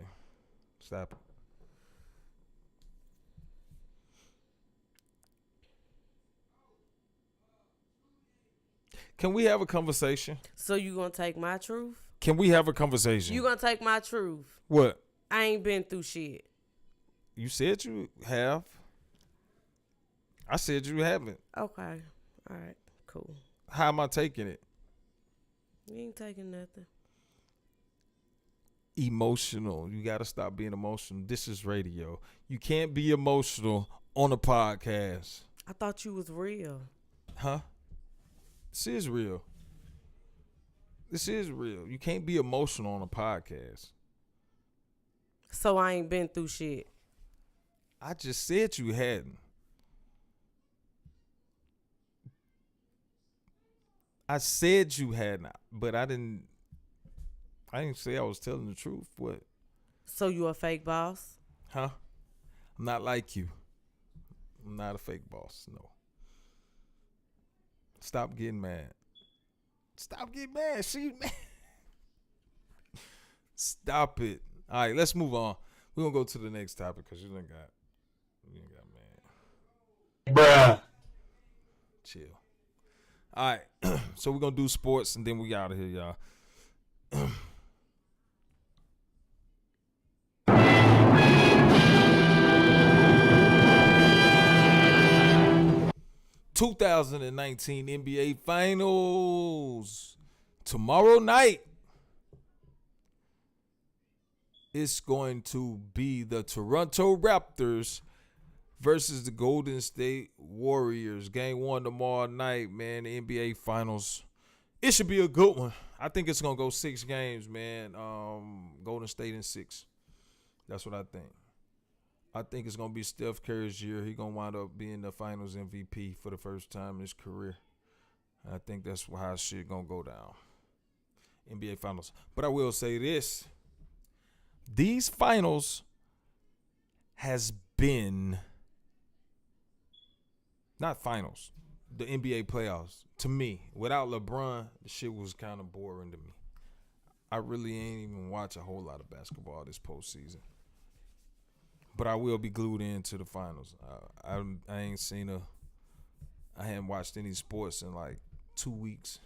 Stop it. Can we have a conversation? So you gonna take my truth? Can we have a conversation? You gonna take my truth? What? I ain't been through shit. You said you have. I said you haven't. Okay. All right. Cool. How am I taking it? You ain't taking nothing. Emotional. You got to stop being emotional. This is radio. You can't be emotional on a podcast. I thought you was real. Huh? This is real. This is real. You can't be emotional on a podcast. So I ain't been through shit. I just said you hadn't. I said you hadn't, but I didn't say I was telling the truth. What? So you a fake boss? Huh? I'm not like you. I'm not a fake boss. No. Stop getting mad. Stop getting mad. She's mad. Stop it. All right, let's move on. We're going to go to the next topic because you done got mad. Bruh. Chill. All right. So we're going to do sports and then we out of here, y'all. 2019 NBA Finals tomorrow night. It's going to be the Toronto Raptors versus the Golden State Warriors. Game 1 tomorrow night, man. The NBA Finals. It should be a good one. I think it's going to go 6 games, man. Golden State in 6. That's what I think. I think it's going to be Steph Curry's year. He's going to wind up being the Finals MVP for the first time in his career. I think that's how shit going to go down. NBA Finals. But I will say this. These finals has been, not finals, the NBA playoffs. To me, without LeBron, the shit was kind of boring to me. I really ain't even watch a whole lot of basketball this postseason. But I will be glued into the finals. I hadn't watched any sports in like 2 weeks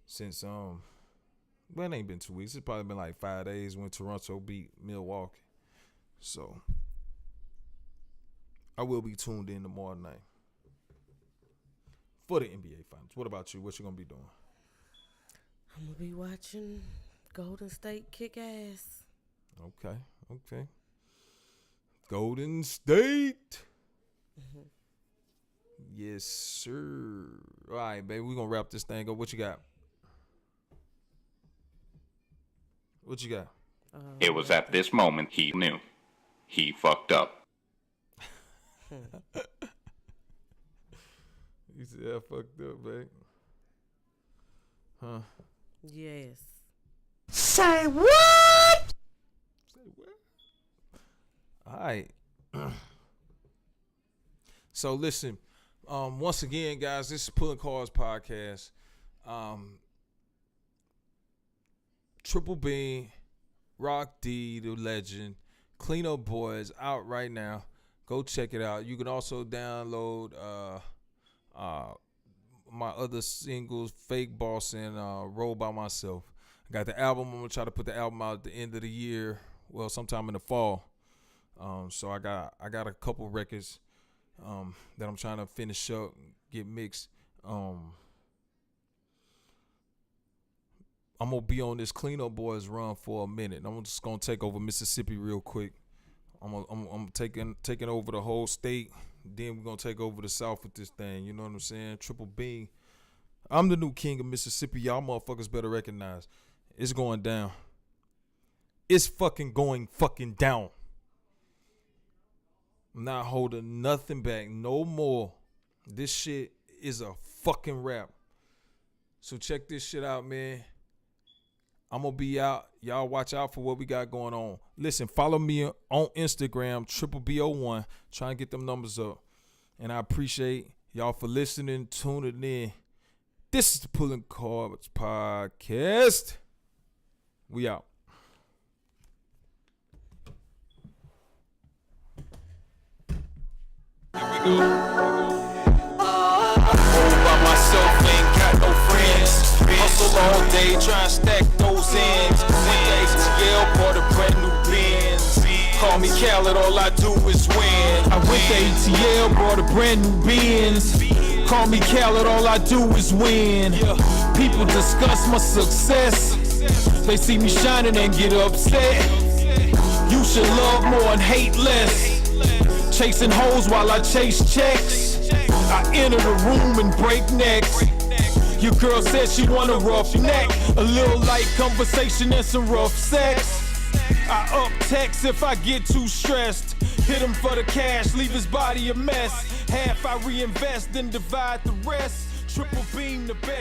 since well, it ain't been 2 weeks. It's probably been like 5 days when Toronto beat Milwaukee. So I will be tuned in tomorrow night for the NBA Finals. What about you? What you gonna be doing? I'm gonna be watching Golden State kick ass. Okay. Golden State. Yes, sir. All right, baby, we're going to wrap this thing up. What you got? It was at this moment he knew. He fucked up. You said I fucked up, babe. Huh? Yes. Say what? All right. So listen, once again, guys, this is Pulling Cars Podcast. Triple Beam, Rock D, the legend, Clean Up Boys out right now. Go check it out. You can also download my other singles, Fake Boss and Roll By Myself. I got the album. I'm gonna try to put the album out at the end of the year. Well, sometime in the fall. So I got a couple records that I'm trying to finish up, get mixed. I'm gonna be on this Clean Up Boys run for a minute. I'm just gonna take over Mississippi real quick. I'm taking over the whole state. Then we're gonna take over the South with this thing. You know what I'm saying? Triple B. I'm the new king of Mississippi. Y'all motherfuckers better recognize. It's going down. It's fucking going down. I'm not holding nothing back no more. This shit is a fucking rap. So check this shit out, man. I'm going to be out. Y'all watch out for what we got going on. Listen, follow me on Instagram, BBO1. Trying to get them numbers up. And I appreciate y'all for listening, tuning in. This is the Pulling Cars Podcast. We out. Here we go. All by myself, ain't got no friends. Hustle all day, try and stack those ends. Went to ATL, bought a brand new Benz. Call me Khaled, all I do is win. I went to ATL, bought a brand new Benz. Call me Khaled, all I do is win. People discuss my success. They see me shining and get upset. You should love more and hate less. Chasing hoes while I chase checks. I enter the room and break necks. Your girl said she want a rough neck. A little light conversation and some rough sex. I up text if I get too stressed. Hit him for the cash, leave his body a mess. Half I reinvest, then divide the rest. Triple beam the best.